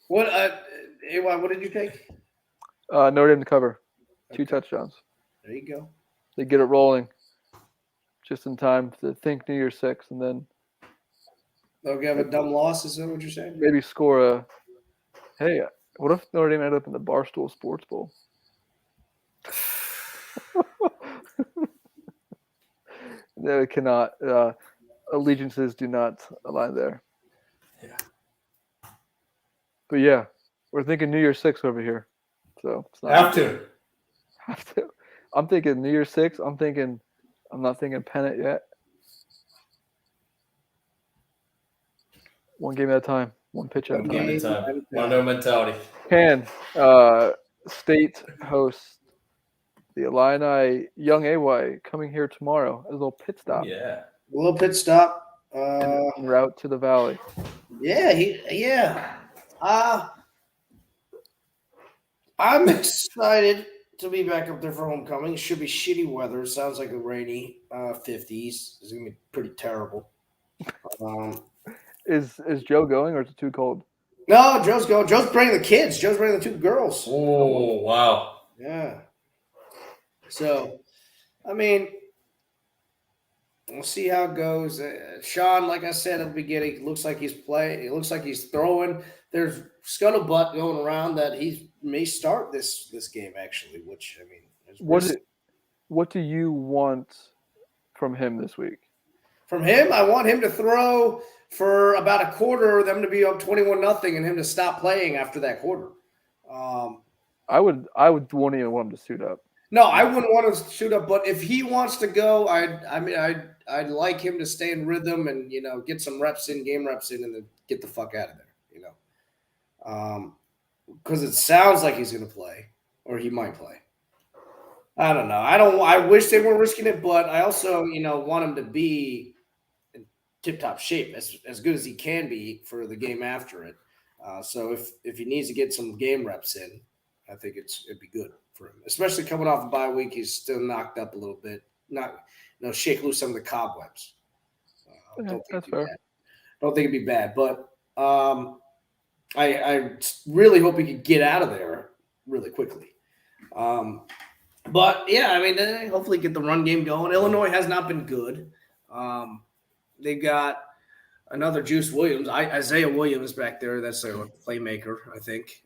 What did you take? Notre Dame to cover. 2 touchdowns. There you go. They get it rolling just in time to think New Year's 6 and then they'll have a dumb loss, is that what you're saying? Maybe score hey, what if Notre Dame ended up in the Barstool Sports Bowl? No, it cannot. Allegiances do not align there. Yeah. But yeah, we're thinking New Year's 6 over here. So it's not Have to. I'm thinking New Year's 6. I'm not thinking pennant yet. One game at a time. One pitch at a time. One game at a time. 1-0 mentality. Penn State hosts the Illini Young AY coming here tomorrow as a little pit stop. Yeah. A little pit stop. En route to the Valley. Yeah. I'm excited to be back up there for homecoming. It should be shitty weather. Sounds like a rainy 50s. It's going to be pretty terrible. Is Joe going or is it too cold? No, Joe's going. Joe's bringing the kids. Joe's bringing the 2 girls. Oh, wow. Yeah. So, I mean, we'll see how it goes. Sean, like I said at the beginning, looks like he's playing. It looks like he's throwing. There's scuttlebutt going around that he may start this game, actually, which, I mean. What do you want from him this week? From him, I want him to throw for about a quarter, them to be up 21-0, and him to stop playing after that quarter. I wouldn't even want him to suit up. No, I wouldn't want him to suit up. But if he wants to go, I'd like him to stay in rhythm and get some game reps in, and then get the fuck out of there. Because it sounds like he's going to play. or he might play. I don't know. I wish they weren't risking it, but I also, want him to be in tip-top shape, as good as he can be for the game after it. So if he needs to get some game reps in, I think it'd be good for him, especially coming off a bye week. He's still knocked up a little bit. Shake loose some of the cobwebs. That's fair. Don't think it'd be bad, but I really hope he could get out of there really quickly. But yeah, I mean, hopefully get the run game going. Illinois has not been good. They got another Juice Williams, Isaiah Williams back there. That's their playmaker, I think.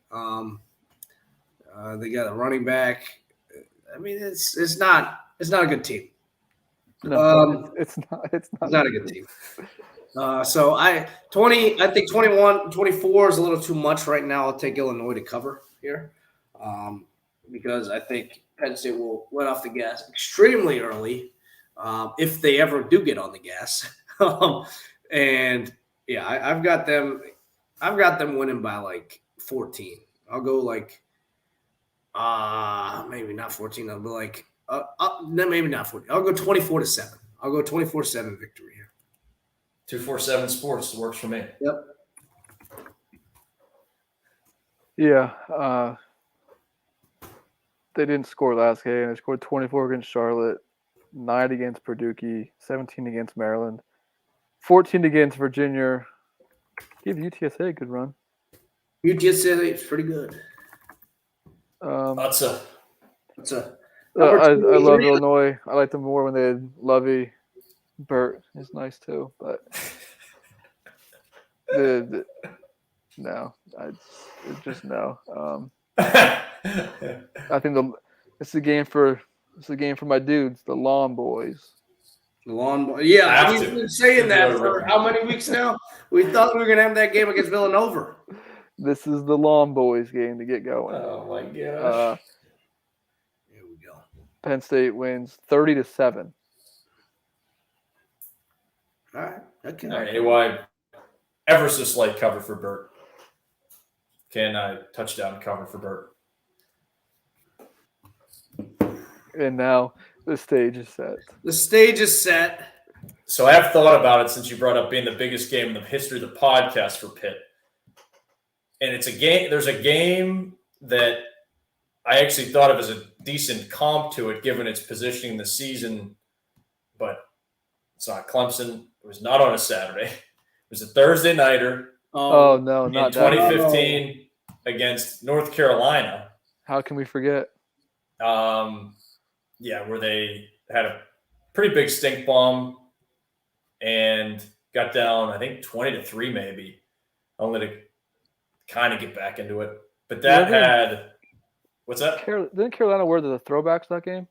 They got a running back. I mean, it's not a good team. No, it's not. It's not a good team. So I think 21, 24 is a little too much right now. I'll take Illinois to cover here because I think Penn State will let off the gas extremely early if they ever do get on the gas. And yeah, I've got them winning by like 14. I'll go like maybe not 14. I'll be like maybe not 14. I'll go 24-7. I'll go 24-7 victory here. 247 Sports works for me. Yep. Yeah. They didn't score last game. They scored 24 against Charlotte, 9 against Purdue, 17 against Maryland, 14 against Virginia. Give UTSA a good run. UTSA is pretty good. That's a. I love Illinois. I like them more when they had Lovey. Burt is nice too, but no. I think it's a game for my dudes, the Lawn Boys. The Lawn Boys. Yeah, we've been saying that for how many weeks now? We thought we were gonna have that game against Villanova. This is the Lawn Boys game to get going. Oh my gosh. Here we go. Penn State wins 30-7. All right. Okay. All right. AY, ever so slight cover for Burt. Touchdown cover for Burt. And now the stage is set. The stage is set. So I have thought about it since you brought up being the biggest game in the history of the podcast for Pitt. And it's a game. There's a game that I actually thought of as a decent comp to it, given its positioning in the season, but it's not Clemson. It was not on a Saturday. It was a Thursday nighter. Oh no, not in 2015 against North Carolina. How can we forget? Where they had a pretty big stink bomb and got down, I think 20-3 maybe, only to kind of get back into it. But what's that? Didn't Carolina wear the throwbacks that game?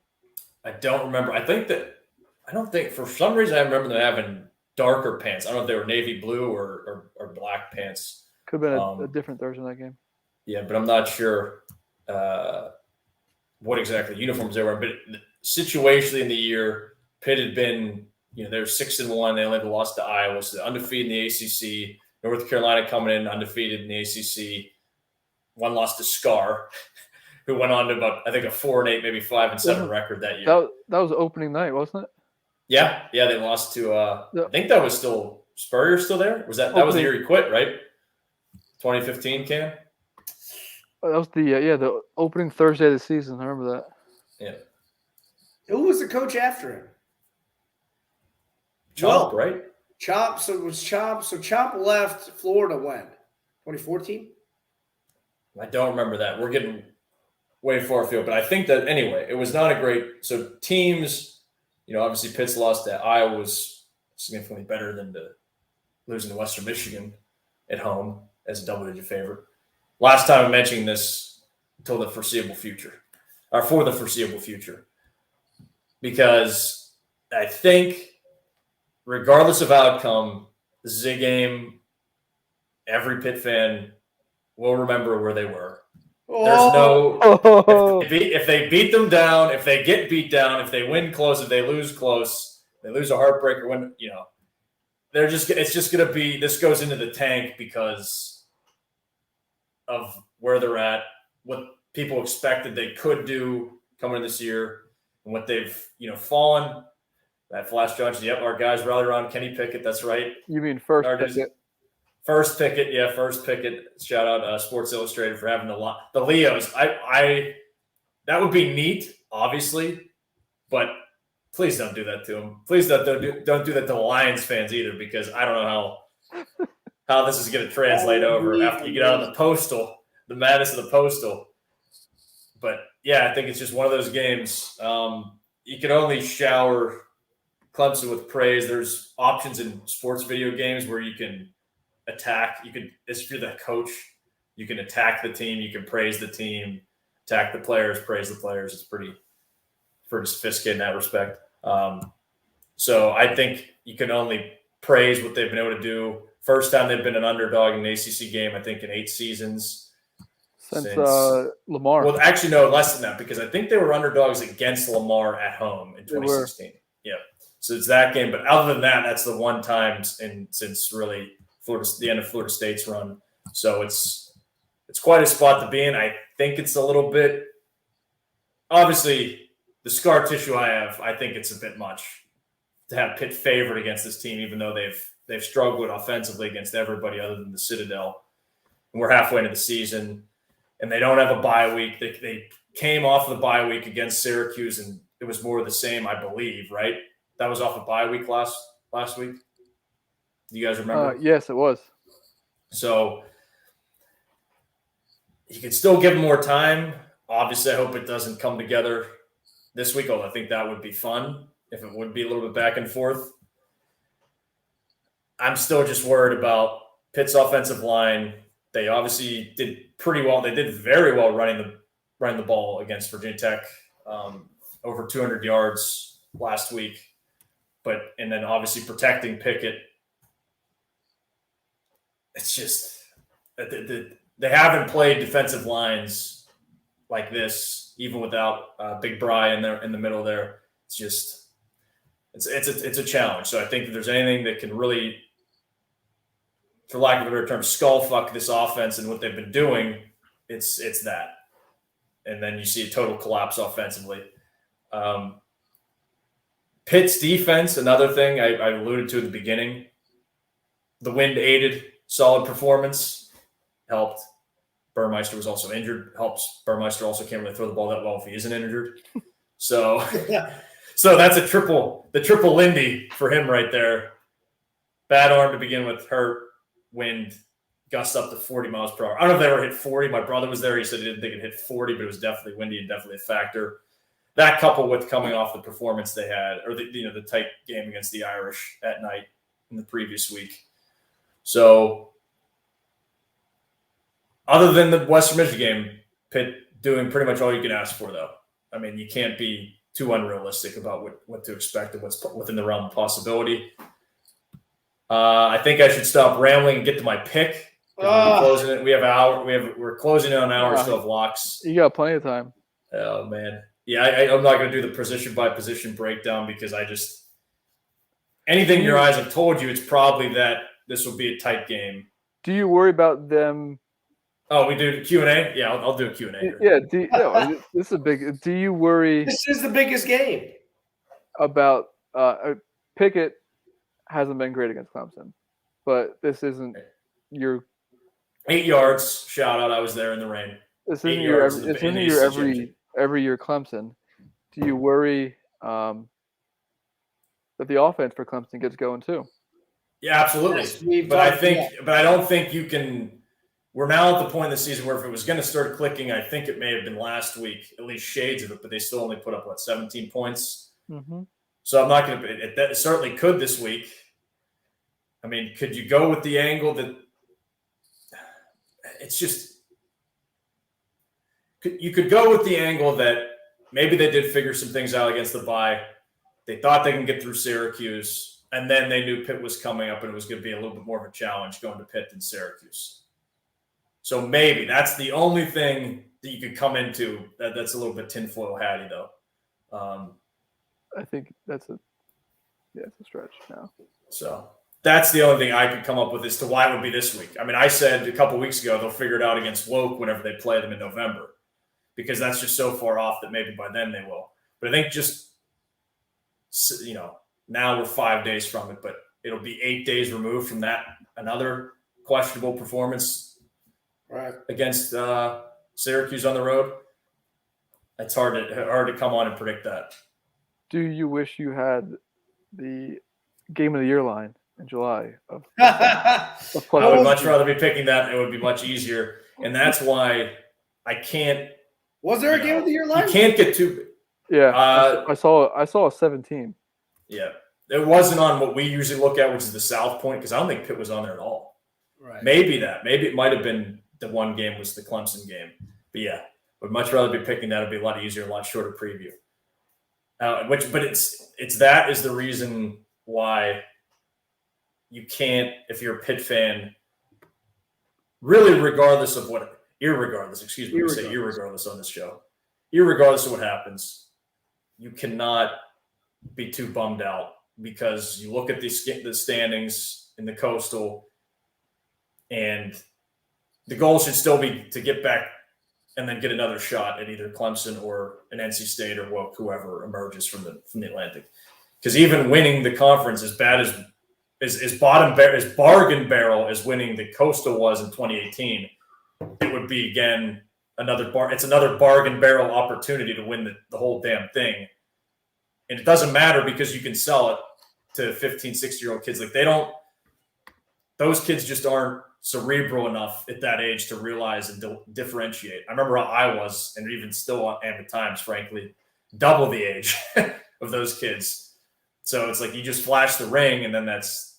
I don't remember. I don't think for some reason I remember them having darker pants. I don't know if they were navy blue or black pants. Could have been a different Thursday night game. Yeah, but I'm not sure what exactly uniforms they were. But situationally in the year, Pitt had been, they were 6-1. They only lost to Iowa, so they're undefeated in the ACC. North Carolina coming in undefeated in the ACC. One loss to Scar, who went on to about, I think, a 4-8, maybe 5-7 record that year. That was opening night, wasn't it? Yeah, they lost to. I think that was still Spurrier still there. Was that was the year he quit, right? 2015, Cam. That was the opening Thursday of the season. I remember that. Yeah. Who was the coach after him? Chop, right? Chop. So it was Chop. So Chop left Florida when? 2014? I don't remember that. We're getting way far afield, but I think that anyway, it was not a great. So teams, obviously Pitt's loss to Iowa was significantly better than losing to Western Michigan at home as a double-digit favorite. Last time I'm mentioning this for the foreseeable future, because I think regardless of outcome, this is a game every Pitt fan will remember where they were. There's no if they beat them down, if they get beat down, if they win close, if they lose close, they lose a heartbreaker when it's just gonna be, this goes into the tank because of where they're at, what people expected they could do coming in this year and what they've, fallen. That Flash Johnson, yep, our guys rally around Kenny Pickett. That's right. You mean First Pickett? First Pickett, yeah, First Pickett. Shout out Sports Illustrated for having the Leos. I that would be neat, obviously, but please don't do that to them. Please don't do that to the Lions fans either, because I don't know how this is going to translate over after you get out of the madness of the Postal. But yeah, I think it's just one of those games. You can only shower Clemson with praise. There's options in sports video games where you can attack. If you're the coach, you can attack the team. You can praise the team, attack the players, praise the players. It's pretty sophisticated in that respect. So I think you can only praise what they've been able to do. First time they've been an underdog in an ACC game, I think, in 8 seasons. Since Lamar. Well, actually, no, less than that, because I think they were underdogs against Lamar at home in 2016. Yeah. So it's that game. But other than that, that's the one time since really the end of Florida State's run. So it's quite a spot to be in. I think it's a little bit – obviously, the scar tissue I think it's a bit much to have Pitt favored against this team, even though they've struggled offensively against everybody other than the Citadel. And we're halfway into the season, and they don't have a bye week. They came off of the bye week against Syracuse, and it was more of the same, I believe, right? That was off a bye week last week. Do you guys remember? Yes, it was. So you can still give them more time. Obviously, I hope it doesn't come together this week, although I think that would be fun if it would be a little bit back and forth. I'm still just worried about Pitt's offensive line. They obviously did pretty well. They did very well running the ball against Virginia Tech, over 200 yards last week. And then obviously protecting Pickett. It's just they haven't played defensive lines like this, even without Big Bry in the middle there. It's just it's a challenge. So I think if there's anything that can really, for lack of a better term, skull fuck this offense and what they've been doing, it's that. And then you see a total collapse offensively. Pitt's defense, another thing I alluded to at the beginning. The wind aided solid performance, helped. Burmeister was also injured, helps. Burmeister also can't really throw the ball that well if he isn't injured. So that's the triple Lindy for him right there. Bad arm to begin with, hurt, wind, gusts up to 40 miles per hour. I don't know if they ever hit 40. My brother was there. He said he didn't think it hit 40, but it was definitely windy and definitely a factor. That coupled with coming off the performance they had, or the tight game against the Irish at night in the previous week. So other than the Western Michigan game, Pitt doing pretty much all you can ask for, though. I mean, you can't be too unrealistic about what to expect and what's within the realm of possibility. I think I should stop rambling and get to my pick. We're closing it. We're closing in on an hour still of locks. You got plenty of time. Oh man, yeah. I'm not going to do the position by position breakdown because anything your eyes have told you, it's probably that this will be a tight game. Do you worry about them? Oh, we do Q&A? Yeah, I'll do a Q&A here. Yeah, this is big. Do you worry? This is the biggest game. About Pickett hasn't been great against Clemson, but this isn't your 8 yards. Shout out! I was there in the rain. This isn't your every year Clemson. Do you worry that the offense for Clemson gets going too? Yeah, absolutely. But I don't think you can. We're now at the point in the season where if it was going to start clicking, I think it may have been last week, at least shades of it, but they still only put up, 17 points? Mm-hmm. So I'm not going to – it certainly could this week. I mean, could you go with the angle that – it's just – you could go with the angle that maybe they did figure some things out against the bye. They thought they can get through Syracuse, and then they knew Pitt was coming up and it was going to be a little bit more of a challenge going to Pitt than Syracuse. So maybe that's the only thing that you could come into that's a little bit tinfoil hatty, though. I think that's a stretch now. So that's the only thing I could come up with as to why it would be this week. I mean, I said a couple weeks ago they'll figure it out against Woke whenever they play them in November. because that's just so far off that maybe by then they will. But I think just, now we're 5 days from it, but it'll be 8 days removed from that. Another questionable performance against Syracuse on the road. It's hard to come on and predict that. Do you wish you had the game of the year line in July? I would much rather be picking that. It would be much easier. And that's why I can't. Was there a game of the year line? You can't get too. Yeah, I saw a 17. Yeah, it wasn't on what we usually look at, which is the South Point, because I don't think Pitt was on there at all. Right. Maybe it might have been the one game was the Clemson game. But yeah, would much rather be picking that. It'd be a lot easier, a lot shorter preview. But it's that is the reason why you can't, if you're a Pitt fan, really irregardless on this show, irregardless of what happens, you cannot be too bummed out, because you look at the standings in the Coastal, and the goal should still be to get back and then get another shot at either Clemson or an NC State or whoever emerges from the Atlantic. Because even winning the conference, as bad as bargain barrel as winning the Coastal was in 2018, it would be again another bargain barrel opportunity to win the whole damn thing. And it doesn't matter, because you can sell it to 15, 16-year-old kids. Like those kids just aren't cerebral enough at that age to realize and differentiate. I remember how I was, and even still am at times, frankly, double the age of those kids. So it's like you just flash the ring, and then that's,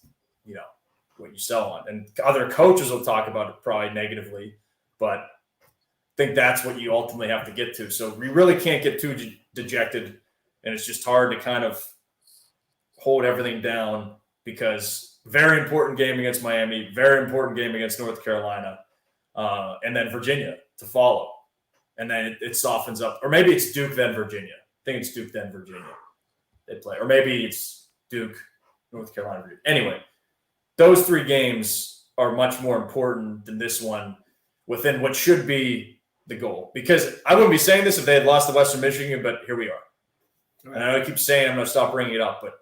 what you sell on. And other coaches will talk about it probably negatively, but I think that's what you ultimately have to get to. So we really can't get too dejected, and it's just hard to kind of hold everything down, because very important game against Miami, very important game against North Carolina, and then Virginia to follow. And then it softens up. Or maybe it's Duke, then Virginia. I think it's Duke, then Virginia they play. Or maybe it's Duke, North Carolina, Virginia. Anyway, those 3 games are much more important than this one within what should be the goal. Because I wouldn't be saying this if they had lost to Western Michigan, but here we are. Right. And I keep saying I'm going to stop bringing it up, but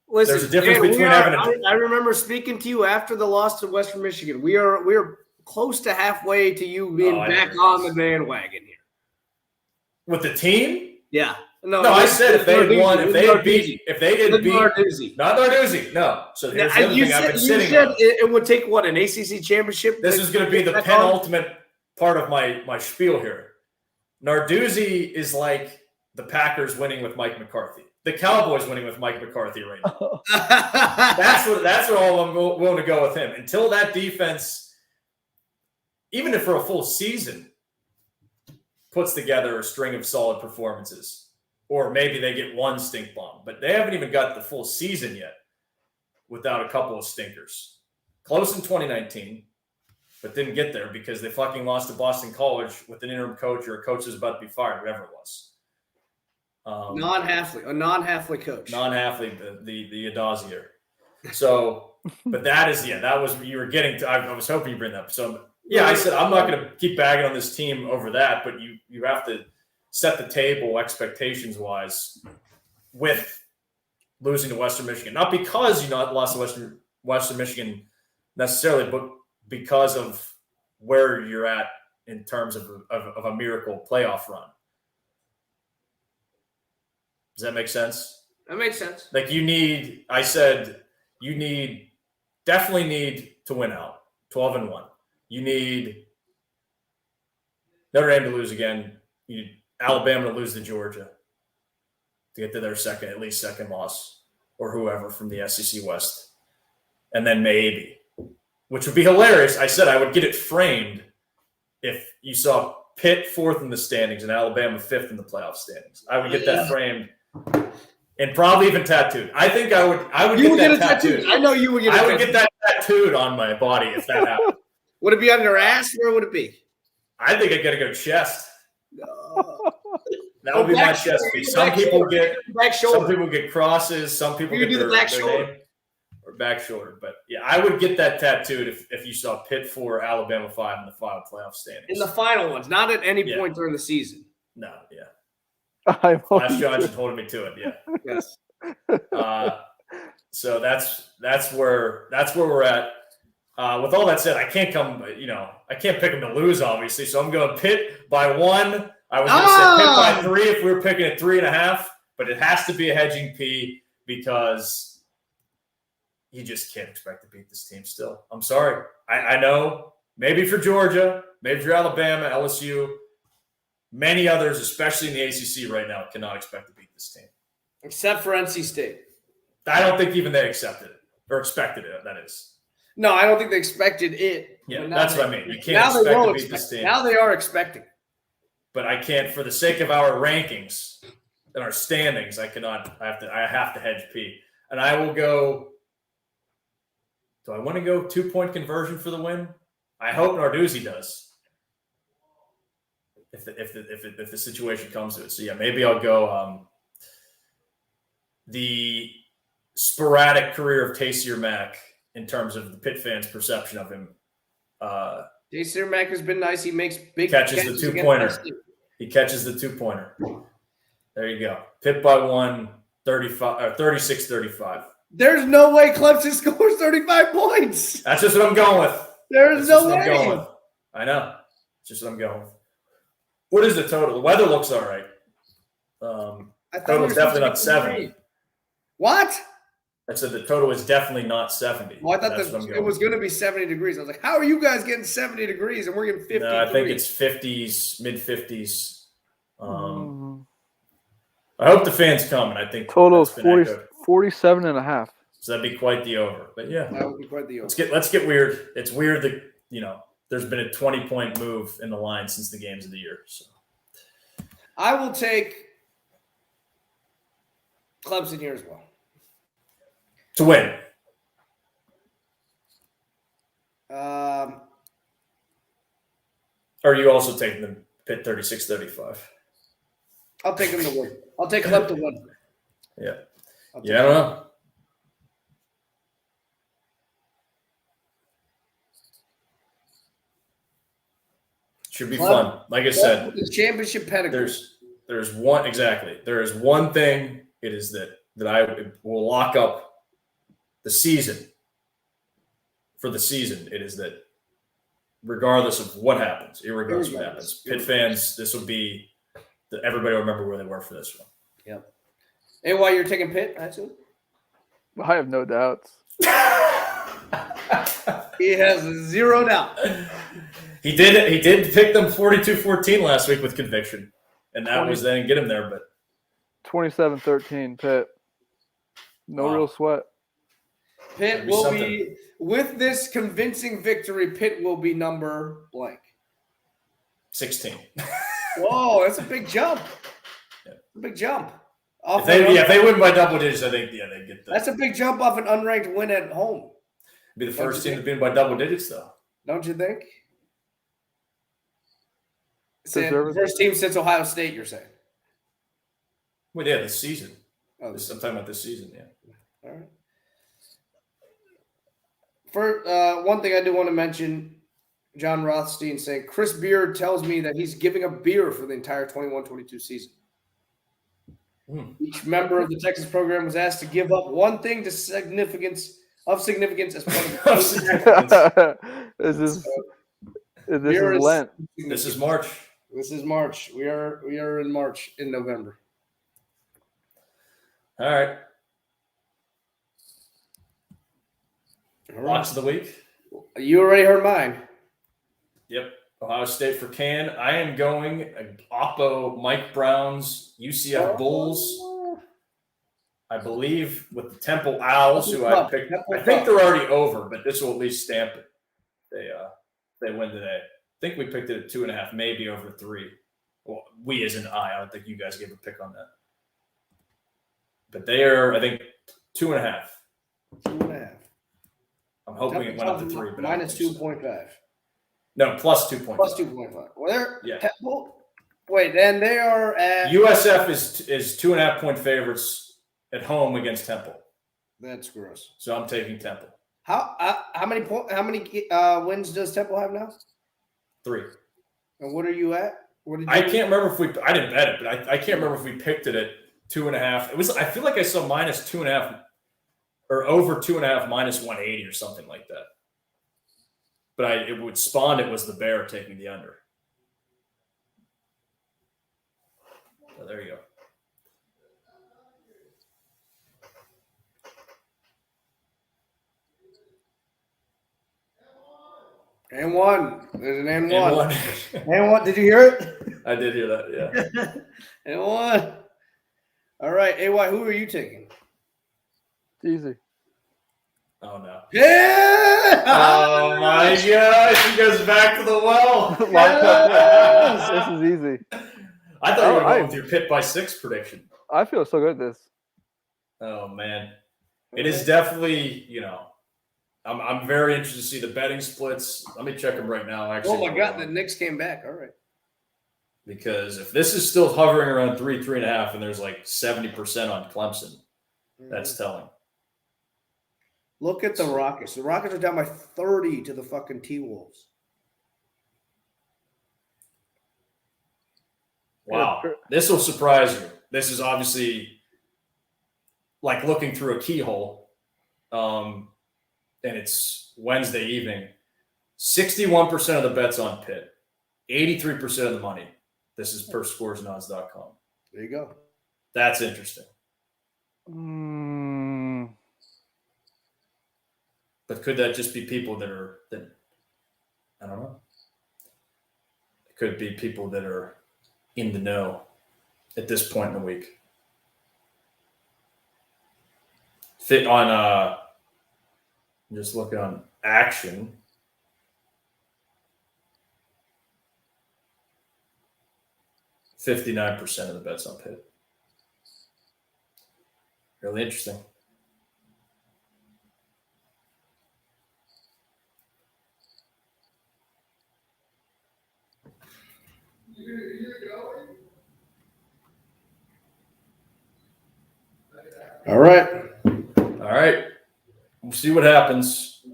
listen, there's a difference between having I remember speaking to you after the loss to Western Michigan. We are close to halfway to you being back on the bandwagon here. With the team? Yeah. No, I said if they had won, if they didn't beat not Narduzzi. No. So here's the other thing I've been sitting on. It would take an ACC championship? This is going to be the penultimate part of my spiel here. Narduzzi is like the Packers winning with Mike McCarthy. The Cowboys winning with Mike McCarthy right now. That's all I'm willing to go with him. Until that defense, even if for a full season, puts together a string of solid performances. Or maybe they get one stink bomb. But they haven't even got the full season yet without a couple of stinkers. Close in 2019, but didn't get there because they fucking lost to Boston College with an interim coach, or a coach who's about to be fired, whatever it was. A non-Halfley coach. Non-Halfley, the Adazier. So, but that was what you were getting to. I was hoping you bring that up. So, yeah, I said I'm not going to keep bagging on this team over that, but you have to set the table expectations-wise with losing to Western Michigan. Not because you lost to Western Michigan necessarily, but because of where you're at in terms of a miracle playoff run. Does that make sense? That makes sense. Like you definitely need to win out 12-1. You need Notre Dame to lose again. You need Alabama to lose to Georgia to get to their second loss, or whoever from the SEC West. And then maybe, which would be hilarious. I said I would get it framed if you saw Pitt 4th in the standings and Alabama 5th in the playoff standings. I would get that framed. And probably even tattooed. I think I would get that tattooed. I know you would get it. I would get that tattooed on my body if that happened. Would it be on your ass? Where would it be? I think I got to go chest. That would be my chest piece. Some people get crosses. Some people get do the back shoulder. or back shoulder. But yeah, I would get that tattooed if you saw Pitt 4, Alabama 5 in the final playoff standings. In the final ones, not at any point during the season. No, yeah. Flash Johnson holding me to it. Yeah. Yes. So that's where we're at. With all that said, I can't pick them to lose, obviously. So I'm going Pitt by 1. I was going to say Pitt by 3 if we were picking at 3.5, but it has to be a hedging P because you just can't expect to beat this team still. I'm sorry. I know maybe for Georgia, maybe for Alabama, LSU, many others, especially in the ACC right now, cannot expect to beat this team. Except for NC State. I don't think even they accepted it or expected it, that is. No, I don't think they expected it. Yeah, that's what I mean. You can't expect to beat this team. Now they are expecting. But I can't, for the sake of our rankings and our standings, I cannot. I have to hedge P, and I will go. Do I want to go 2-point conversion for the win? I hope Narduzzi does. If the situation comes to it, so yeah, maybe I'll go. The sporadic career of Taysier Mack in terms of the Pitt fans' perception of him. Taysier Mack has been nice. He makes big catches the 2-pointer. He catches the 2-pointer. There you go. Pitt by 1, 36-35. There's no way Clemson scores 35 points. That's just what I'm going with. There's no way. I know. It's just what I'm going with. What is the total? The weather looks all right. Total's definitely not 70. What? I said the total is definitely not 70. Well, I thought it was going to be 70 degrees. I was like, how are you guys getting 70 degrees and we're getting 50 No, I think it's 50s, mid-50s. I hope the fans come, and I think total is 47.5. So that'd be quite the over. But yeah, that would be quite the over. Let's get weird. It's weird that there's been a 20-point move in the line since the games of the year. So I will take Clemson here as well. To win. Are you also taking the Pitt 36-35? I'll take them to win. I'll take Clemson to win. Yeah. I don't know. Should be fun. Like I said, the championship pedigree. There's one exactly. There is one thing. It is that I will lock up the season. For the season, it is that regardless of what happens, irregardless of what happens, Pitt fans, this will be that everybody will remember where they were for this one. Yep. And why you're taking Pitt, actually? I have no doubts. He has zero doubt. He did pick them 42-14 last week with conviction, and that was then get him there. But 27-13 Pitt. No real sweat. Pitt will be, with this convincing victory, Pitt will be number blank. 16. Whoa, that's a big jump. Yeah. A big jump. If they win by double digits, I think, they get that. That's a big jump off an unranked win at home. Be the first team to win by double digits, though. Don't you think? The first team since Ohio State, you're saying? Well, yeah, this season. I'm talking about this season, yeah. All right. For one thing I do want to mention, John Rothstein saying, Chris Beard tells me that he's giving up beer for the entire 21-22 season. Each member of the Texas program was asked to give up one thing of significance as part of the This is Lent. This is March. This is March. We are in March, in November. All right. Locks of the week. You already heard mine. Yep. Ohio State for Can. I am going Oppo Mike Brown's UCF Bulls. I believe with the Temple Owls, who I picked. I think they're already over, but this will at least stamp it. They win today. I think we picked it at 2.5, maybe over 3. Well, we as in I don't think you guys gave a pick on that. But they are, I think, 2.5. 2.5. I'm hoping it went up to 3. But minus 2.5. No, plus 2.5. Plus 2.5. Well, wait, and they are at USF is 2.5 point favorites at home against Temple. That's gross. So I'm taking Temple. How many wins does Temple have now? 3. And what are you at? I can't remember if I didn't bet it, but I can't remember if we picked it at 2.5. I feel like I saw -2.5 or over 2.5 -180 or something like that. But it was the Bear taking the under. So there you go. And one. There's an and one. And one. Did you hear it? I did hear that, yeah. And one. All right, AY, who are you taking? It's easy. Oh, no. Yeah! Oh, my gosh. He goes back to the well. This is easy. I thought you were going with your Pitt by 6 prediction. I feel so good at this. Oh, man. It is definitely, I'm very interested to see the betting splits. Let me check them right now. Actually, oh my God, the Knicks came back. All right. Because if this is still hovering around 3.5, and there's like 70% on Clemson, that's telling. Look at the Rockets. The Rockets are down by 30 to the fucking T-Wolves. Wow, this will surprise you. This is obviously like looking through a keyhole. And it's Wednesday evening. 61% of the bets on Pitt, 83% of the money. This is per scoresandodds.com. There you go. That's interesting. But could that just be people that I don't know. It could be people that are in the know at this point in the week. Fit on just looking on action. %59% of the bets on Pitt. Really interesting. All right. All right. We'll see what happens.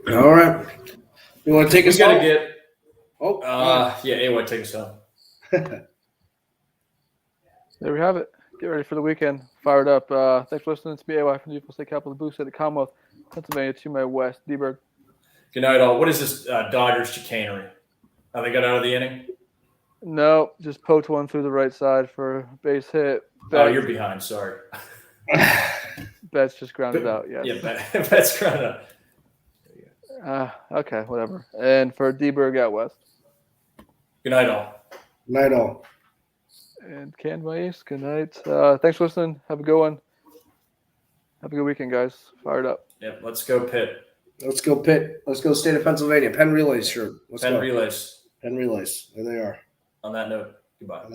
All right. You want to take us home? Yeah, AY, take us home. There we have it. Get ready for the weekend. Fired up. Thanks for listening to me, AY from the Beautiful State Capital, the Blue State of Commonwealth, Pennsylvania, to my west, D-Bird. Good night, all. What is this Dodgers chicanery? Have they got out of the inning? No, just poked one through the right side for a base hit. Oh, you're behind. Sorry. Betts just grounded out. Yes. Yeah, Betts grounded out. Okay, whatever. And for D-Berg out west. Good night, all. Night, all. And Can Ace, good night. Thanks for listening. Have a good one. Have a good weekend, guys. Fired up. Yep, let's go Pitt. Let's go Pitt. Let's go State of Pennsylvania. Penn Relays shirt. Let's Penn go. Relays. Penn Relays. There they are. On that note, goodbye.